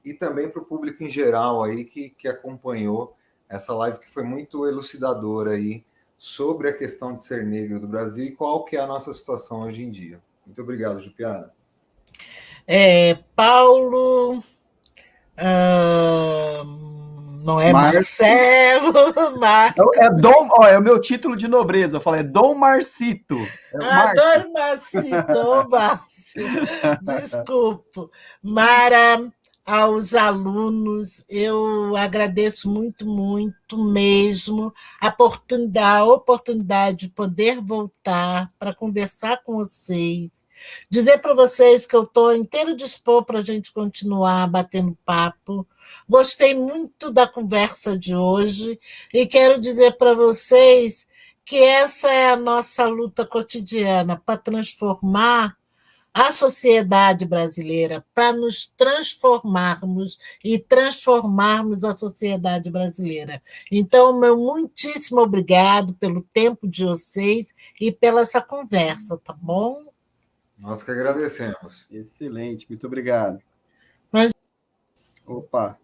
e também para o público em geral aí que acompanhou essa live, que foi muito elucidadora aí sobre a questão de ser negro do Brasil e qual que é a nossa situação hoje em dia. Muito obrigado, Jupiara. Paulo... Não é Marcelo, Marco. É o meu título de nobreza. Eu falei, é Dom Marcito. Adoro Marcito, Márcio. Desculpa. Mara, aos alunos, eu agradeço muito, muito mesmo a oportunidade de poder voltar para conversar com vocês, dizer para vocês que eu estou inteiro dispor para a gente continuar batendo papo. Gostei muito da conversa de hoje e quero dizer para vocês que essa é a nossa luta cotidiana para transformar a sociedade brasileira, para nos transformarmos e transformarmos a sociedade brasileira. Então, meu muitíssimo obrigado pelo tempo de vocês e pela essa conversa, tá bom? Nós que agradecemos. Excelente, muito obrigado. Opa!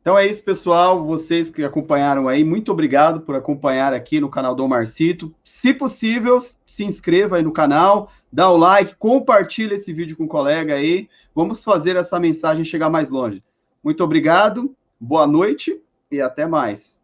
Então é isso, pessoal. Vocês que acompanharam aí, muito obrigado por acompanhar aqui no canal Dom Marcito. Se possível, se inscreva aí no canal, dá o like, compartilha esse vídeo com um colega aí. Vamos fazer essa mensagem chegar mais longe. Muito obrigado, boa noite e até mais.